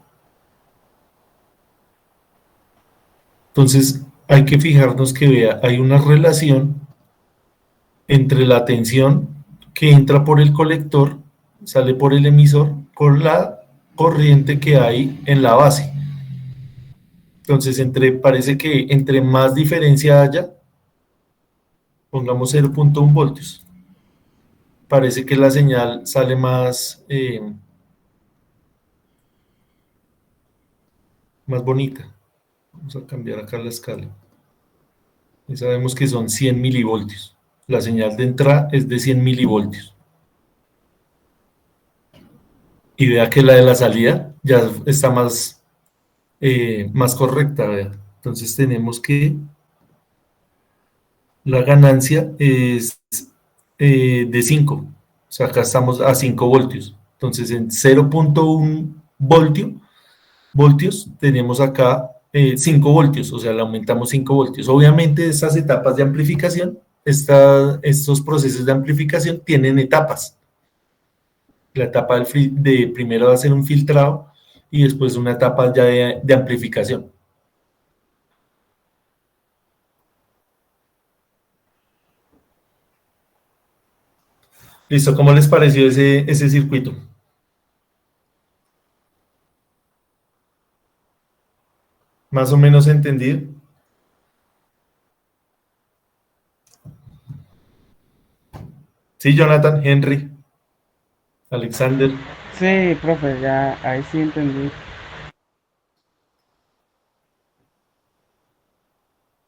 Entonces hay que fijarnos que vea, hay una relación entre la tensión que entra por el colector, sale por el emisor, por la corriente que hay en la base. Entonces, parece que entre más diferencia haya, pongamos 0.1 voltios, parece que la señal sale más bonita. Vamos a cambiar acá la escala. Y sabemos que son 100 milivoltios. La señal de entrada es de 100 milivoltios. Y vea que la de la salida ya está más correcta, vea. Entonces tenemos que la ganancia es de 5. O sea, acá estamos a 5 voltios. Entonces en 0.1 voltios tenemos acá 5 voltios, o sea, le aumentamos 5 voltios. Obviamente estas etapas de amplificación, estos procesos de amplificación tienen etapas. La etapa de primero va a ser un filtrado y después una etapa ya de amplificación. Listo, ¿cómo les pareció ese circuito? Más o menos entendido. Sí, Jonathan, Henry, Alexander. Sí, profe, ya ahí sí entendí.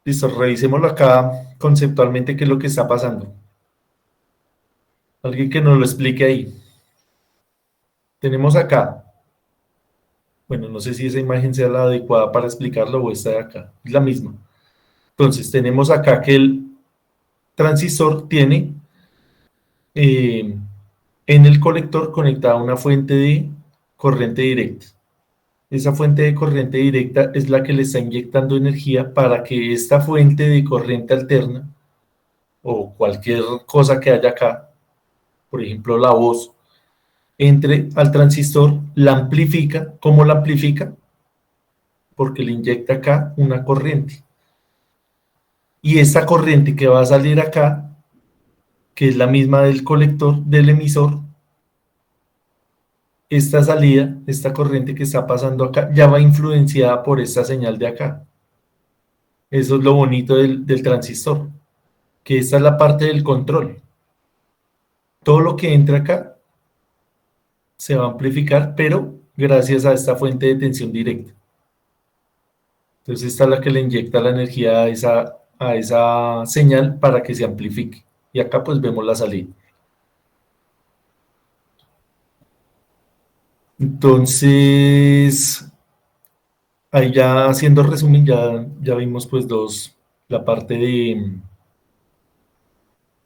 Listo, revisémoslo acá conceptualmente qué es lo que está pasando. Alguien que nos lo explique ahí. Tenemos acá, bueno, no sé si esa imagen sea la adecuada para explicarlo o esta de acá, es la misma. Entonces, tenemos acá que el transistor tiene en el colector conectada una fuente de corriente directa. Esa fuente de corriente directa es la que le está inyectando energía para que esta fuente de corriente alterna o cualquier cosa que haya acá, por ejemplo la voz, entre al transistor, la amplifica. ¿Cómo la amplifica? Porque le inyecta acá una corriente. Y esta corriente que va a salir acá, que es la misma del colector, del emisor, esta salida, esta corriente que está pasando acá, ya va influenciada por esta señal de acá. Eso es lo bonito del transistor, que esta es la parte del control. Todo lo que entra acá se va a amplificar, pero gracias a esta fuente de tensión directa. Entonces esta es la que le inyecta la energía a esa señal para que se amplifique. Y acá pues vemos la salida. Entonces, ahí ya haciendo resumen, ya vimos pues la parte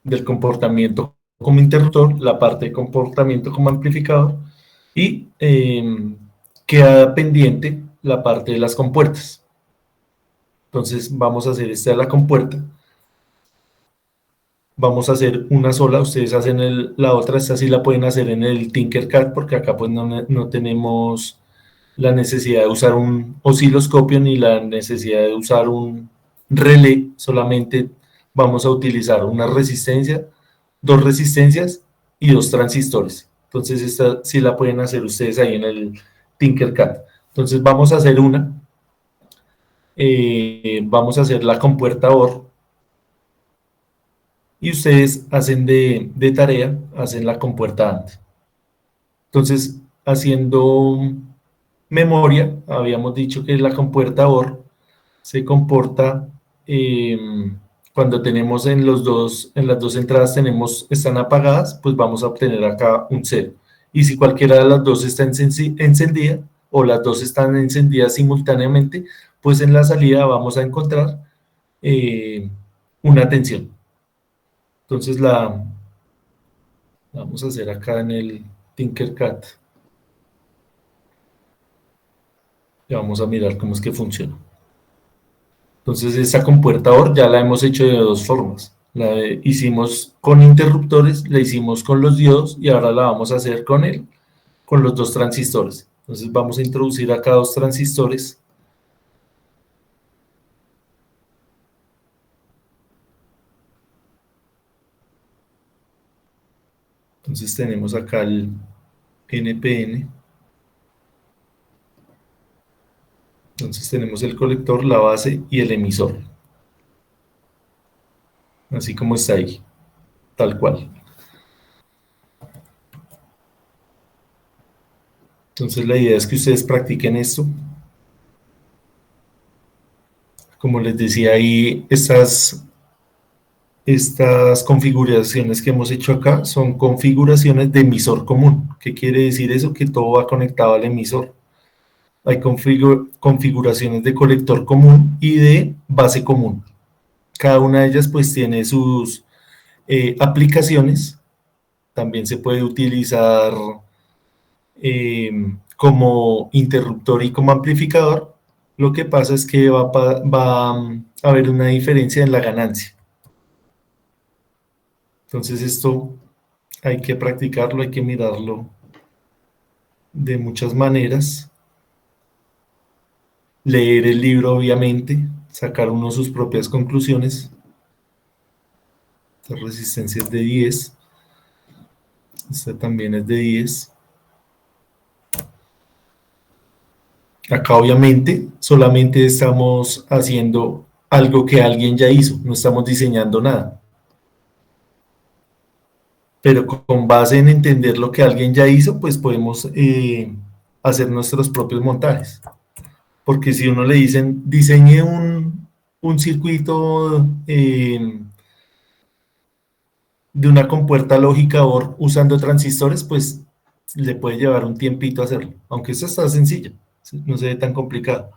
del comportamiento como interruptor, la parte de comportamiento como amplificador y queda pendiente la parte de las compuertas. Entonces vamos a hacer esta de la compuerta. Vamos a hacer una sola, ustedes hacen la otra, esta sí la pueden hacer en el Tinkercad porque acá pues no tenemos la necesidad de usar un osciloscopio ni la necesidad de usar un relé, solamente vamos a utilizar una resistencia, dos resistencias y dos transistores. Entonces esta sí la pueden hacer ustedes ahí en el Tinkercad. Entonces vamos a hacer vamos a hacer la compuerta OR y ustedes hacen de tarea, hacen la compuerta AND. Entonces, haciendo memoria, habíamos dicho que la compuerta OR se comporta cuando tenemos en las dos entradas están apagadas, pues vamos a obtener acá un 0. Y si cualquiera de las dos está encendida o las dos están encendidas simultáneamente, pues en la salida vamos a encontrar una tensión. Entonces la vamos a hacer acá en el Tinkercad. Y vamos a mirar cómo es que funciona. Entonces esta compuerta OR ya la hemos hecho de dos formas. Hicimos con interruptores, la hicimos con los diodos y ahora la vamos a hacer con los dos transistores. Entonces vamos a introducir acá dos transistores. Entonces tenemos acá el NPN. Entonces tenemos el colector, la base y el emisor. Así como está ahí, tal cual. Entonces la idea es que ustedes practiquen esto. Como les decía ahí, estas configuraciones que hemos hecho acá son configuraciones de emisor común. ¿Qué quiere decir eso? Que todo va conectado al emisor. Hay configuraciones de colector común y de base común. Cada una de ellas pues tiene sus aplicaciones. También se puede utilizar como interruptor y como amplificador. Lo que pasa es que va a haber una diferencia en la ganancia. Entonces esto hay que practicarlo, hay que mirarlo de muchas maneras. Leer el libro, obviamente, sacar uno sus propias conclusiones. Esta resistencia es de 10. Esta también es de 10. Acá, obviamente, solamente estamos haciendo algo que alguien ya hizo, no estamos diseñando nada. Pero con base en entender lo que alguien ya hizo, pues podemos hacer nuestros propios montajes. Porque si uno le dicen, diseñe un circuito de una compuerta lógica OR usando transistores, pues le puede llevar un tiempito hacerlo. Aunque esto está sencillo, no se ve tan complicado.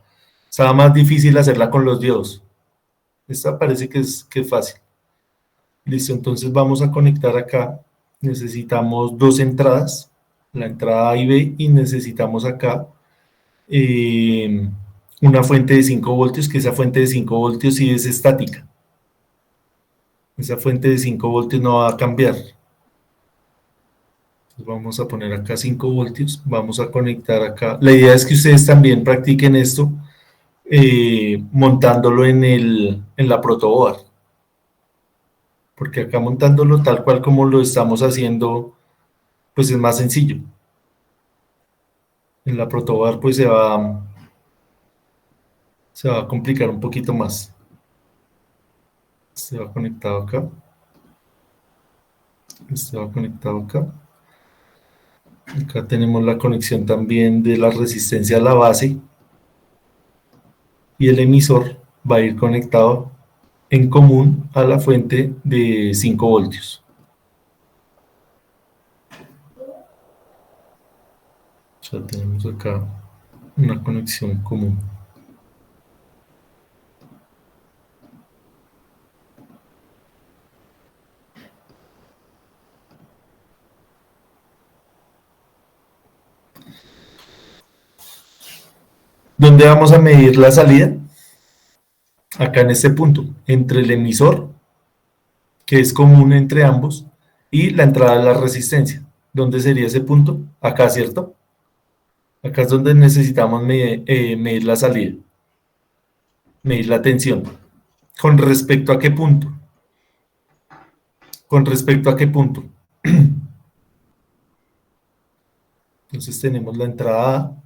Estaba más difícil hacerla con los diodos. Esta parece que es fácil. Listo, entonces vamos a conectar acá. Necesitamos dos entradas, la entrada A y B, y necesitamos acá una fuente de 5 voltios, que esa fuente de 5 voltios sí es estática. Esa fuente de 5 voltios no va a cambiar. Entonces vamos a poner acá 5 voltios, vamos a conectar acá. La idea es que ustedes también practiquen esto montándolo en la protoboard. Porque acá montándolo tal cual como lo estamos haciendo, pues es más sencillo. En la protoboard pues se va a complicar un poquito más. Este va conectado acá. Este va conectado acá. Acá tenemos la conexión también de la resistencia a la base. Y el emisor va a ir conectado en común a la fuente de 5 voltios. Ya tenemos acá una conexión común. ¿Dónde vamos a medir la salida? Acá en este punto, entre el emisor, que es común entre ambos, y la entrada de la resistencia. ¿Dónde sería ese punto? Acá, ¿cierto? Acá es donde necesitamos medir la salida, medir la tensión. ¿Con respecto a qué punto? ¿Con respecto a qué punto? Entonces tenemos la entrada A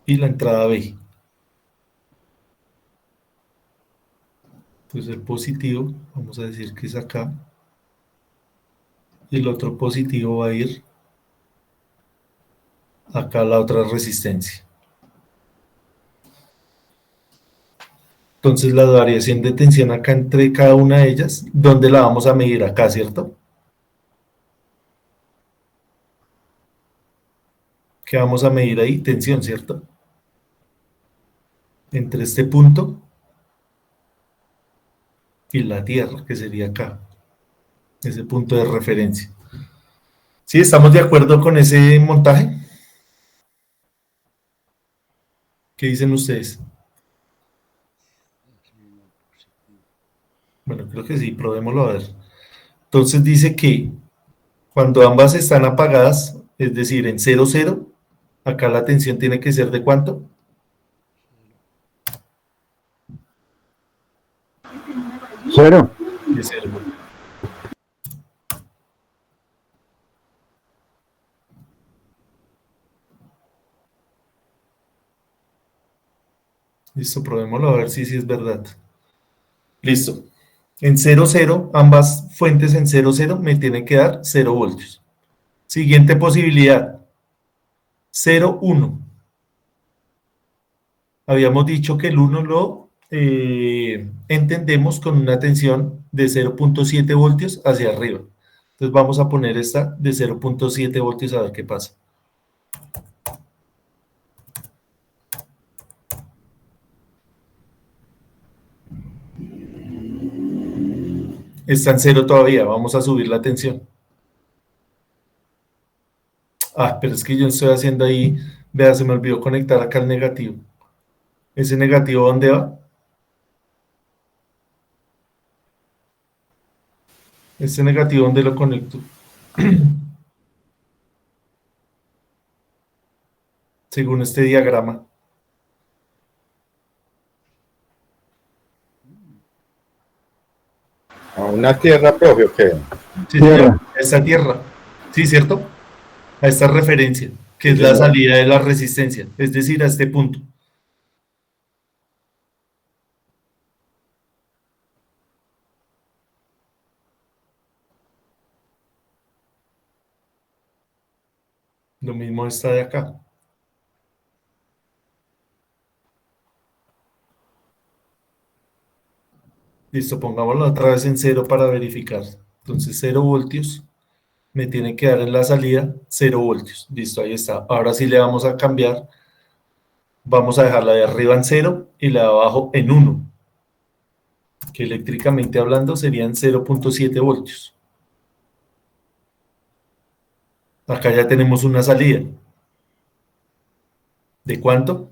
y la entrada B. Entonces el positivo, vamos a decir que es acá, y el otro positivo va a ir acá a la otra resistencia. Entonces la variación de tensión acá entre cada una de ellas, ¿dónde la vamos a medir? Acá, ¿cierto? ¿Qué vamos a medir ahí? Tensión, ¿cierto? Entre este punto y la Tierra, que sería acá, ese punto de referencia. ¿Sí? ¿Estamos de acuerdo con ese montaje? ¿Qué dicen ustedes? Bueno, creo que sí, probémoslo a ver. Entonces dice que cuando ambas están apagadas, es decir, en 0, 0, acá la tensión tiene que ser ¿de cuánto? Cero. De 0. Listo, probémoslo a ver si es verdad. Listo. En 0, 0, ambas fuentes en 0, 0 me tienen que dar 0 voltios. Siguiente posibilidad. 0, 1. Habíamos dicho que el 1 lo entendemos con una tensión de 0.7 voltios hacia arriba. Entonces vamos a poner esta de 0.7 voltios a ver qué pasa. Está en 0 todavía, vamos a subir la tensión. Ah, pero es que yo estoy haciendo ahí, vea, se me olvidó conectar acá el negativo. ¿Ese negativo dónde va? ¿Este negativo dónde lo conecto? Según este diagrama. ¿A una tierra, profe, o qué? Sí, Tierra. señor, a esta tierra. Sí, ¿cierto? A esta referencia, que Sí, es la señor. salida de la resistencia, es decir, a este punto. Lo mismo está de acá. Listo, pongámoslo otra vez en 0 para verificar. Entonces 0 voltios me tiene que dar en la salida 0 voltios. Listo, ahí está. Ahora sí le vamos a cambiar. Vamos a dejar la de arriba en 0 y la de abajo en 1, que eléctricamente hablando serían 0.7 voltios. Acá ya tenemos una salida. ¿De cuánto?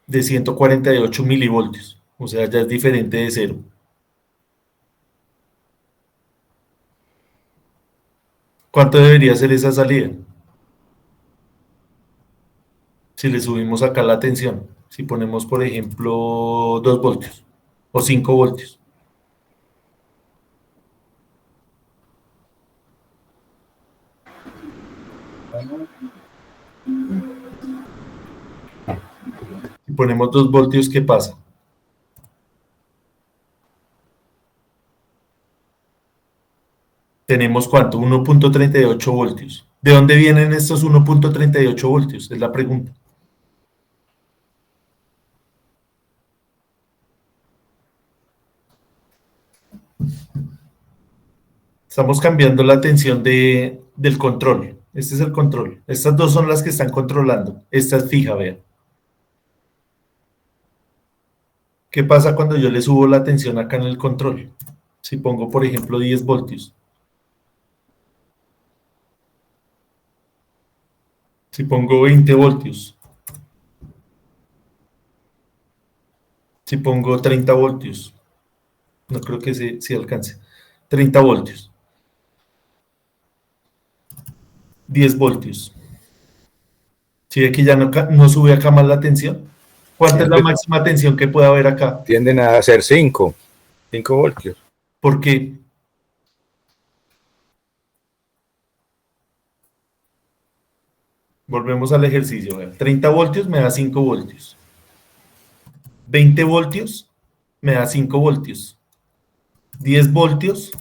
De 148 milivoltios. O sea, ya es diferente de 0. ¿Cuánto debería ser esa salida? Si le subimos acá la tensión. Si ponemos, por ejemplo, 2 voltios o 5 voltios. Si ponemos 2 voltios, ¿qué pasa? Tenemos ¿cuánto? 1.38 voltios. ¿De dónde vienen estos 1.38 voltios? Es la pregunta. Estamos cambiando la tensión del control. Este es el control. Estas dos son las que están controlando. Esta es fija, vean. ¿Qué pasa cuando yo le subo la tensión acá en el control? Si pongo, por ejemplo, 10 voltios. Si pongo 20 voltios. Si pongo 30 voltios. No creo que se alcance. 30 voltios. 10 voltios. ¿Sí ve que ya no sube acá más la tensión? ¿Cuánta es la máxima tensión que puede haber acá? Tienden a ser 5 voltios. Porque volvemos al ejercicio. Vean. 30 voltios me da 5 voltios. 20 voltios me da 5 voltios. 10 voltios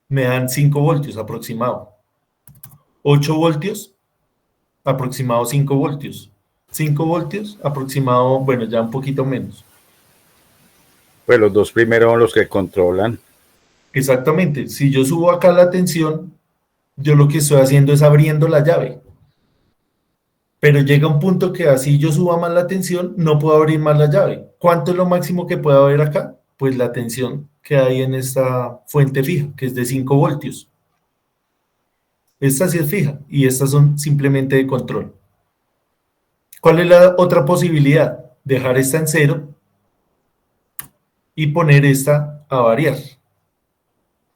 me dan 5 voltios aproximado. 8 voltios aproximado 5 voltios. 5 voltios aproximado, bueno, ya un poquito menos. Pues los dos primeros son los que controlan. Exactamente. Si yo subo acá la tensión, yo lo que estoy haciendo es abriendo la llave. Pero llega un punto que así yo suba más la tensión, no puedo abrir más la llave. ¿Cuánto es lo máximo que puede haber acá? Pues la tensión que hay en esta fuente fija, que es de 5 voltios. Esta sí es fija y estas son simplemente de control. ¿Cuál es la otra posibilidad? Dejar esta en 0 y poner esta a variar.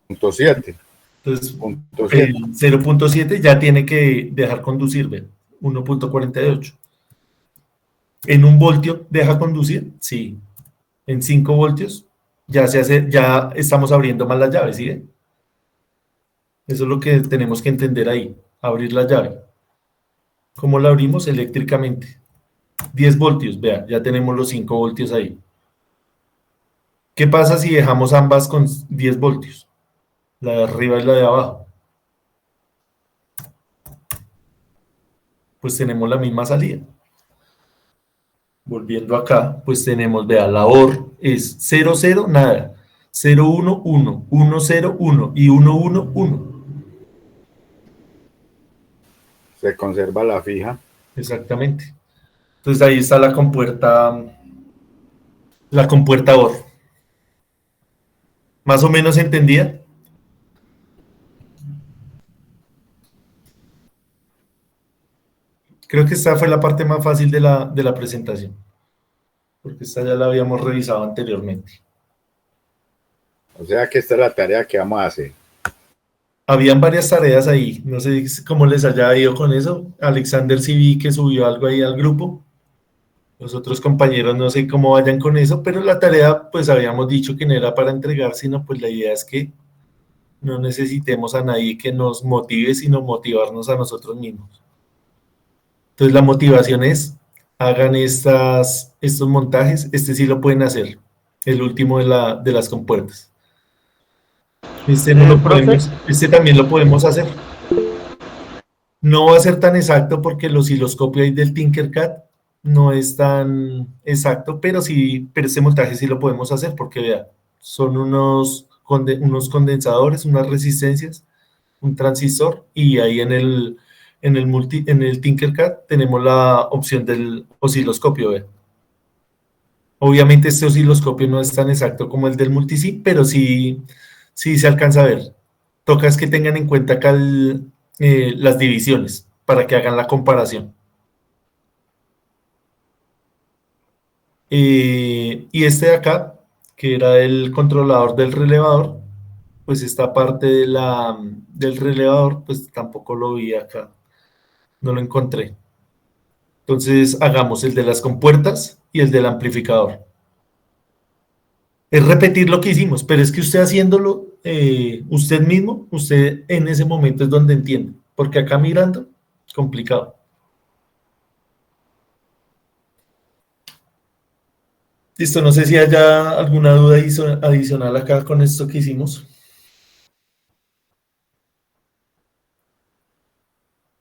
Punto 7. Entonces, Punto el 7. 0.7 ya tiene que dejar conducir, ¿ven? 1.48. ¿En 1 voltio deja conducir? Sí. En 5 voltios ya estamos abriendo más la llave, ¿sí ven? Eso es lo que tenemos que entender ahí, abrir la llave. ¿Cómo la abrimos? Eléctricamente. 10 voltios, vea, ya tenemos los 5 voltios ahí. ¿Qué pasa si dejamos ambas con 10 voltios? La de arriba y la de abajo. Pues tenemos la misma salida. Volviendo acá, pues tenemos, vea, la OR es 0, 0, nada. 0, 1, 1, 1, 0, 1 y 1, 1, 1. Se conserva la fija. Exactamente. Entonces ahí está la compuerta OR. ¿Más o menos entendida? Creo que esta fue la parte más fácil de la presentación, porque esta ya la habíamos revisado anteriormente. O sea que esta es la tarea que vamos a hacer. Habían varias tareas ahí, no sé cómo les haya ido con eso. Alexander sí vi que subió algo ahí al grupo. Los otros compañeros no sé cómo vayan con eso, pero la tarea pues habíamos dicho que no era para entregar, sino pues la idea es que no necesitemos a nadie que nos motive, sino motivarnos a nosotros mismos. Entonces la motivación es, hagan estos montajes, este sí lo pueden hacer, el último de las compuertas. Este, no lo Profe. este también lo podemos hacer. No va a ser tan exacto porque el osciloscopio ahí del Tinkercad no es tan exacto, pero sí, pero este montaje sí lo podemos hacer porque vea, son unos condensadores, unas resistencias, un transistor y ahí en el Tinkercad tenemos la opción del osciloscopio, vea. Obviamente este osciloscopio no es tan exacto como el del multisim, pero sí se alcanza a ver. Toca es que tengan en cuenta acá las divisiones para que hagan la comparación. Y este de acá, que era el controlador del relevador, pues esta parte del relevador, pues tampoco lo vi acá, no lo encontré. Entonces hagamos el de las compuertas y el del amplificador. Es repetir lo que hicimos, pero es que usted haciéndolo, usted mismo, usted en ese momento es donde entiende, porque acá mirando, complicado. Listo, no sé si haya alguna duda adicional acá con esto que hicimos.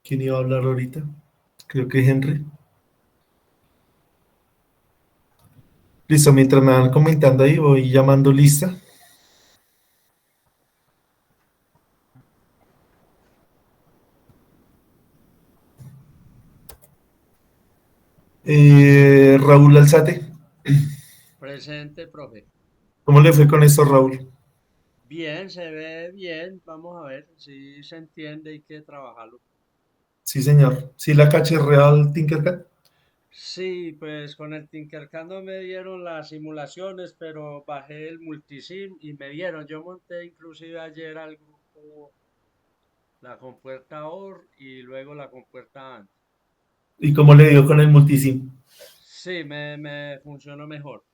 ¿Quién iba a hablar ahorita? Creo que Henry. Listo, mientras me van comentando ahí, voy llamando lista. Raúl Alzate. Presente, profe. ¿Cómo le fue con esto, Raúl? Bien, se ve bien. Vamos a ver si se entiende, hay que trabajarlo. Sí, señor. ¿Sí la caché real Tinkercad? Sí, pues con el Tinkercad no me dieron las simulaciones, pero bajé el multisim y me dieron. Yo monté inclusive ayer al grupo la compuerta OR y luego la compuerta AND. ¿Y cómo le dio con el multisim? Sí, me funcionó mejor.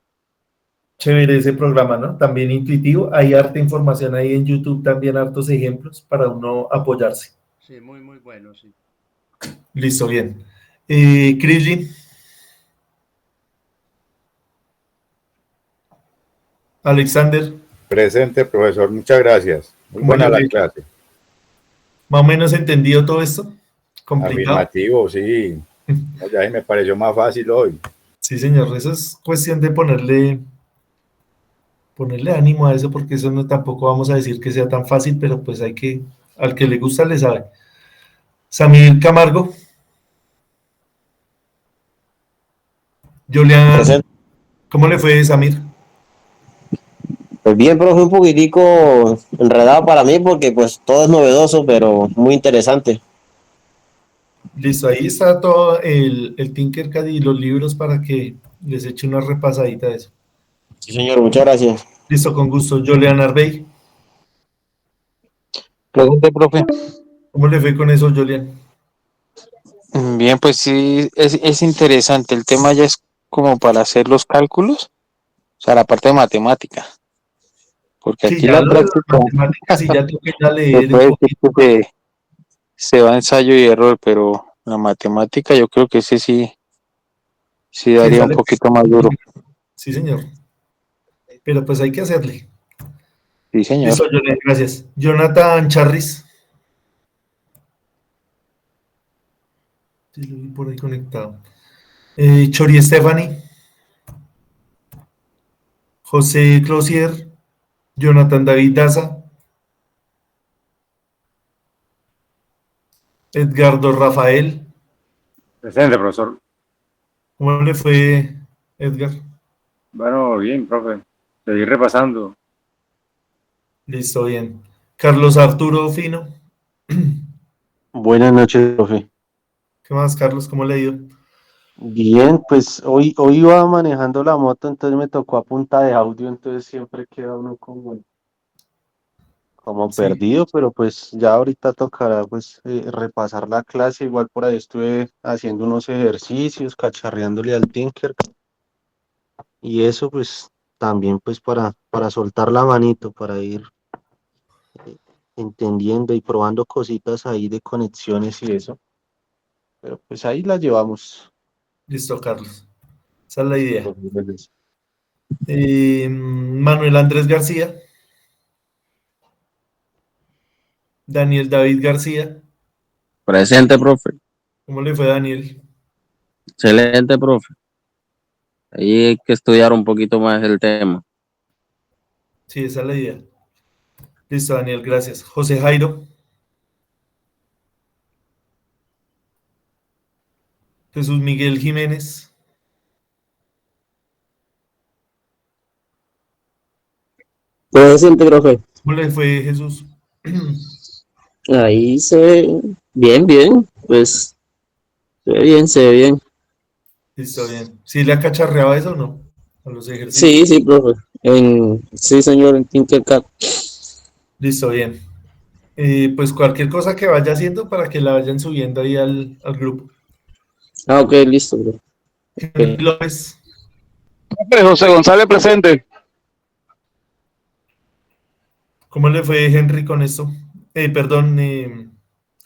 Chévere ese programa, ¿no? También intuitivo. Hay harta información ahí en YouTube, también hartos ejemplos para uno apoyarse. Sí, muy bueno, sí. Listo, bien. Crislin. Alexander. Presente, profesor, muchas gracias. Muy ¿Cómo buena le la fue? clase. ¿Más o menos entendido todo esto? ¿Complicado? Afirmativo, sí. No, ya me pareció más fácil hoy. Sí, señor. Eso es cuestión de ponerle ánimo a eso, porque eso no tampoco vamos a decir que sea tan fácil, pero pues hay que, al que le gusta le sabe. Samir Camargo. Julián, Presente. ¿cómo le fue, Samir? Pues bien, profe, un poquitico enredado para mí porque pues todo es novedoso, pero muy interesante. Listo, ahí está todo el Tinkercad y los libros para que les eche una repasadita de eso. Sí, señor, muchas gracias. Listo, con gusto. Julián Arbey, Presente, profe. ¿cómo le fue con eso, Julián? Bien, pues sí, es interesante. El tema ya es como para hacer los cálculos, o sea, la parte de matemática. Porque Sí, aquí ya la lo de las práctica, matemáticas sí ya toca ya se leer un puede decir poquito. que se va ensayo y error, pero la matemática yo creo que ese sí Sí, daría un sale. poquito más duro. Sí, señor. Pero pues hay que hacerle. Sí, señor. Listo, Julián, gracias. Jonathan Charris. Sí, lo vi por ahí conectado. Chori Stephanie. José Closier, Jonathan David Daza, Edgardo Rafael. Presente, profesor. ¿Cómo le fue, Edgar? Bueno, bien, profe. Seguir repasando. Listo, bien. Carlos Arturo Fino. Buenas noches, profe. ¿Qué más, Carlos? ¿Cómo le ha ido? Bien, pues hoy iba manejando la moto, entonces me tocó a punta de audio, entonces siempre queda uno como Sí, perdido, pero pues ya ahorita tocará pues repasar la clase. Igual por ahí estuve haciendo unos ejercicios, cacharreándole al Tinker, y eso pues también pues para soltar la manito, para ir eh, entendiendo y probando cositas ahí de conexiones y eso, pero pues ahí la llevamos. listo, Carlos. Esa es la idea. Profe. Manuel Andrés García, Daniel David García. Presente, profe. ¿Cómo le fue, Daniel? Excelente, profe. Ahí hay que estudiar un poquito más el tema. Sí, esa es la idea. Listo, Daniel, gracias. José Jairo, Jesús Miguel Jiménez, Presente, profe. ¿cómo le fue, Jesús? Ahí se ve bien, bien. Pues se ve bien, se ve bien. Listo, bien. ¿Sí le ha cacharreado eso o no? A los Sí, ejercicios. sí, profe. Sí, señor, en Tinkercad. Listo, bien. Pues cualquier cosa que vaya haciendo para que la vayan subiendo ahí al grupo. Ah, ok, listo, profe. Henry López, José González presente. ¿cómo le fue, Henry, con esto? Perdón,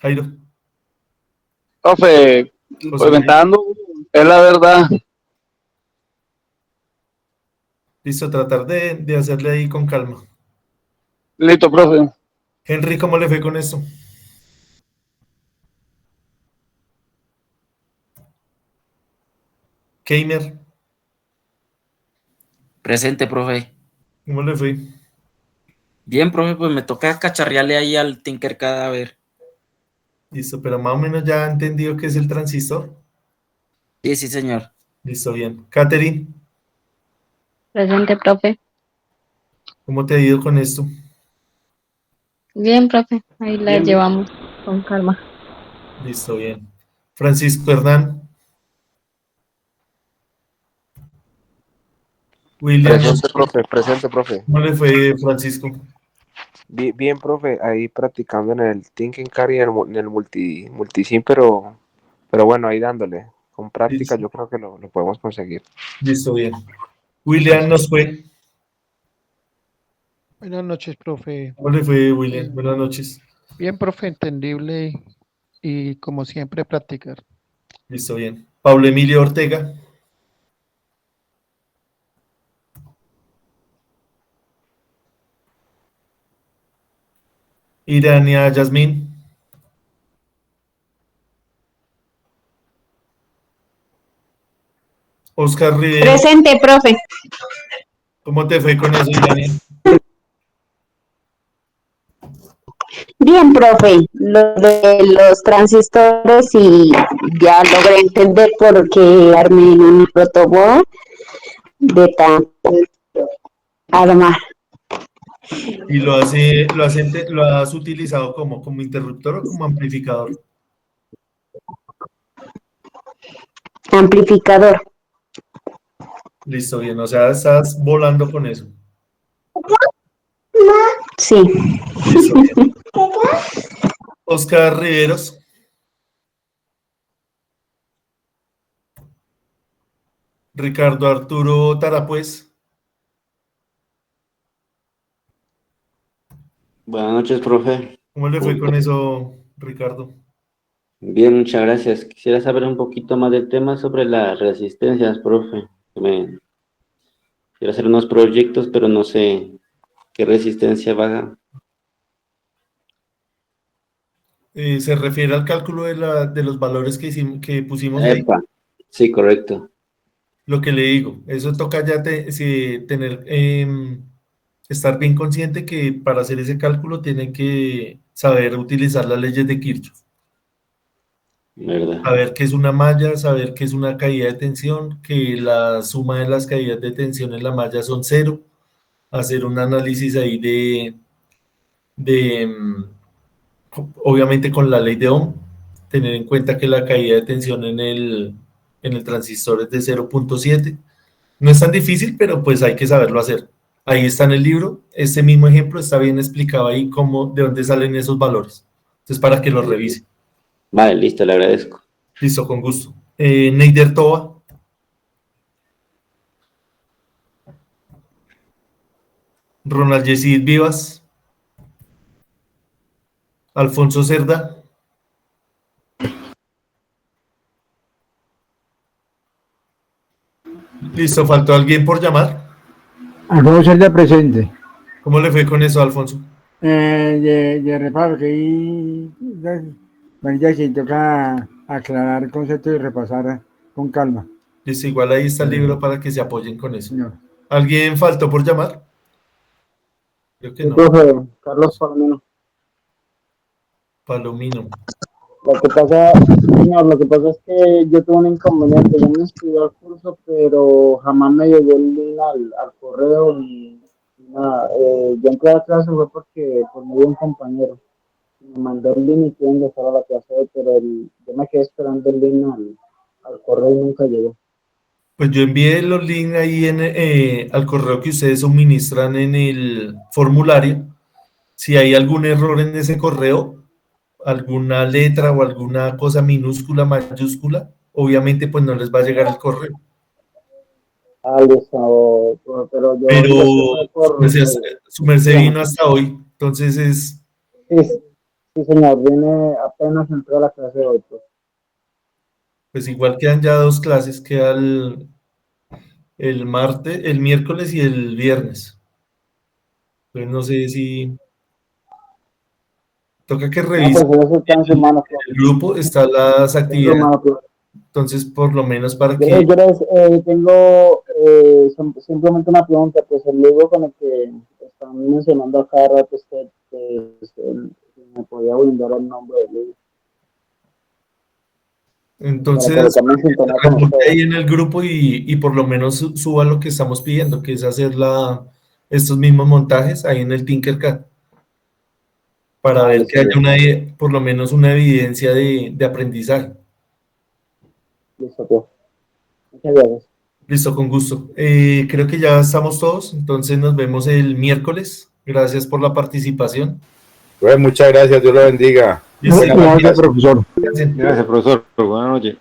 Jairo. Profe, José Jairo. implementando, es la verdad. Listo, tratar de hacerle ahí con calma. Listo, profe. Henry, ¿cómo le fue con esto? Keimer, Presente, profe. ¿cómo le fue? Bien, profe, pues me toca cacharrearle ahí al Tinkercad a ver. Listo, pero más o menos ya ha entendido qué es el transistor. Sí, sí, señor. Listo, bien. Catherine, Presente, profe. ¿cómo te ha ido con esto? Bien, profe. Ahí la Bien, llevamos con calma. Listo, bien. Francisco Hernán, William, Presente, profe. ¿cómo le fue, Francisco? Bien, profe, ahí practicando en el Thinking Carry, en el multisim, pero bueno, ahí dándole. Con práctica Listo, yo creo que lo podemos conseguir. listo, bien. William nos fue. Buenas noches, profe. ¿Cómo le fue, Eh, William? Buenas noches. Bien, profe, entendible y como siempre practicar. Listo, bien. Pablo Emilio Ortega, Irania Yasmín, Oscar Rivero. Presente, profe. ¿Cómo te fue con eso, Irania? Bien, profe. Lo de los transistores y ya logré entender por qué armé en un protoboard de tanto armar. ¿Y lo has utilizado como interruptor o como amplificador? Amplificador. Listo, bien. O sea, estás volando con eso. Sí. Listo, bien. Oscar Riveros, Ricardo Arturo Tarapuez, Buenas noches, profe. ¿cómo le fue con eso, Ricardo? Bien, muchas gracias. Quisiera saber un poquito más del tema sobre las resistencias, profe. Quiero hacer unos proyectos, pero no sé qué resistencia va. ¿Se refiere al cálculo de los valores que pusimos ahí? Epa, sí, correcto. Lo que le digo, eso toca ya tener, estar bien consciente que para hacer ese cálculo tiene que saber utilizar las leyes de Kirchhoff. ¿Verdad? Saber qué es una malla, saber qué es una caída de tensión, que la suma de las caídas de tensión en la malla son 0, hacer un análisis ahí obviamente con la ley de Ohm, tener en cuenta que la caída de tensión en el transistor es de 0.7. No es tan difícil, pero pues hay que saberlo hacer. Ahí está en el libro, este mismo ejemplo está bien explicado ahí de dónde salen esos valores. Entonces, para que lo revise. Vale, listo, le agradezco. Listo, con gusto. Neider Toba. Ronald Yesid Vivas. Alfonso Cerda. Listo, ¿faltó alguien por llamar? Alfonso Cerda presente. ¿Cómo le fue con eso, Alfonso? De reparo, que ahí ya sí toca aclarar conceptos y repasar con calma. Listo, igual ahí está el libro para que se apoyen con eso. Señor. ¿Alguien faltó por llamar? Creo que no. Profe, Carlos Palomino. Palomino. Lo que pasa, señor, lo que pasa es que yo tuve un inconveniente. Yo me inscribí al curso, pero jamás me llegó el link al correo y nada. Yo entré a la clase fue porque por medio de un compañero me mandó el link y pude ingresar a la clase hoy, pero yo me quedé esperando el link al correo y nunca llegó. Pues yo envié los links ahí al correo que ustedes suministran en el formulario. Si hay algún error en ese correo, alguna letra o alguna cosa minúscula, mayúscula, obviamente pues no les va a llegar el correo. Ah, listo, pero yo Pero ingresé por... su merced vino hasta hoy, entonces es... Sí, señor, viene apenas entró a la clase de hoy. Pues igual quedan ya 2 clases, queda el martes, el miércoles y el viernes. Entonces no sé si... Toca que revise. El grupo, están las actividades. Entonces, por lo menos para que... Yo tengo simplemente una pregunta, pues el libro con el que están mencionando acá rato, me podía brindar el nombre del libro. Entonces, ahí en el grupo y por lo menos suba lo que estamos pidiendo, que es hacer estos mismos montajes ahí en el Tinkercad, para ver que haya por lo menos una evidencia de aprendizaje. Listo, pues. Muchas gracias. Listo, con gusto. Creo que ya estamos todos, entonces nos vemos el miércoles. Gracias por la participación. Pues muchas gracias, Dios lo bendiga. Gracias, profesor. Gracias, profesor. Buenas noches.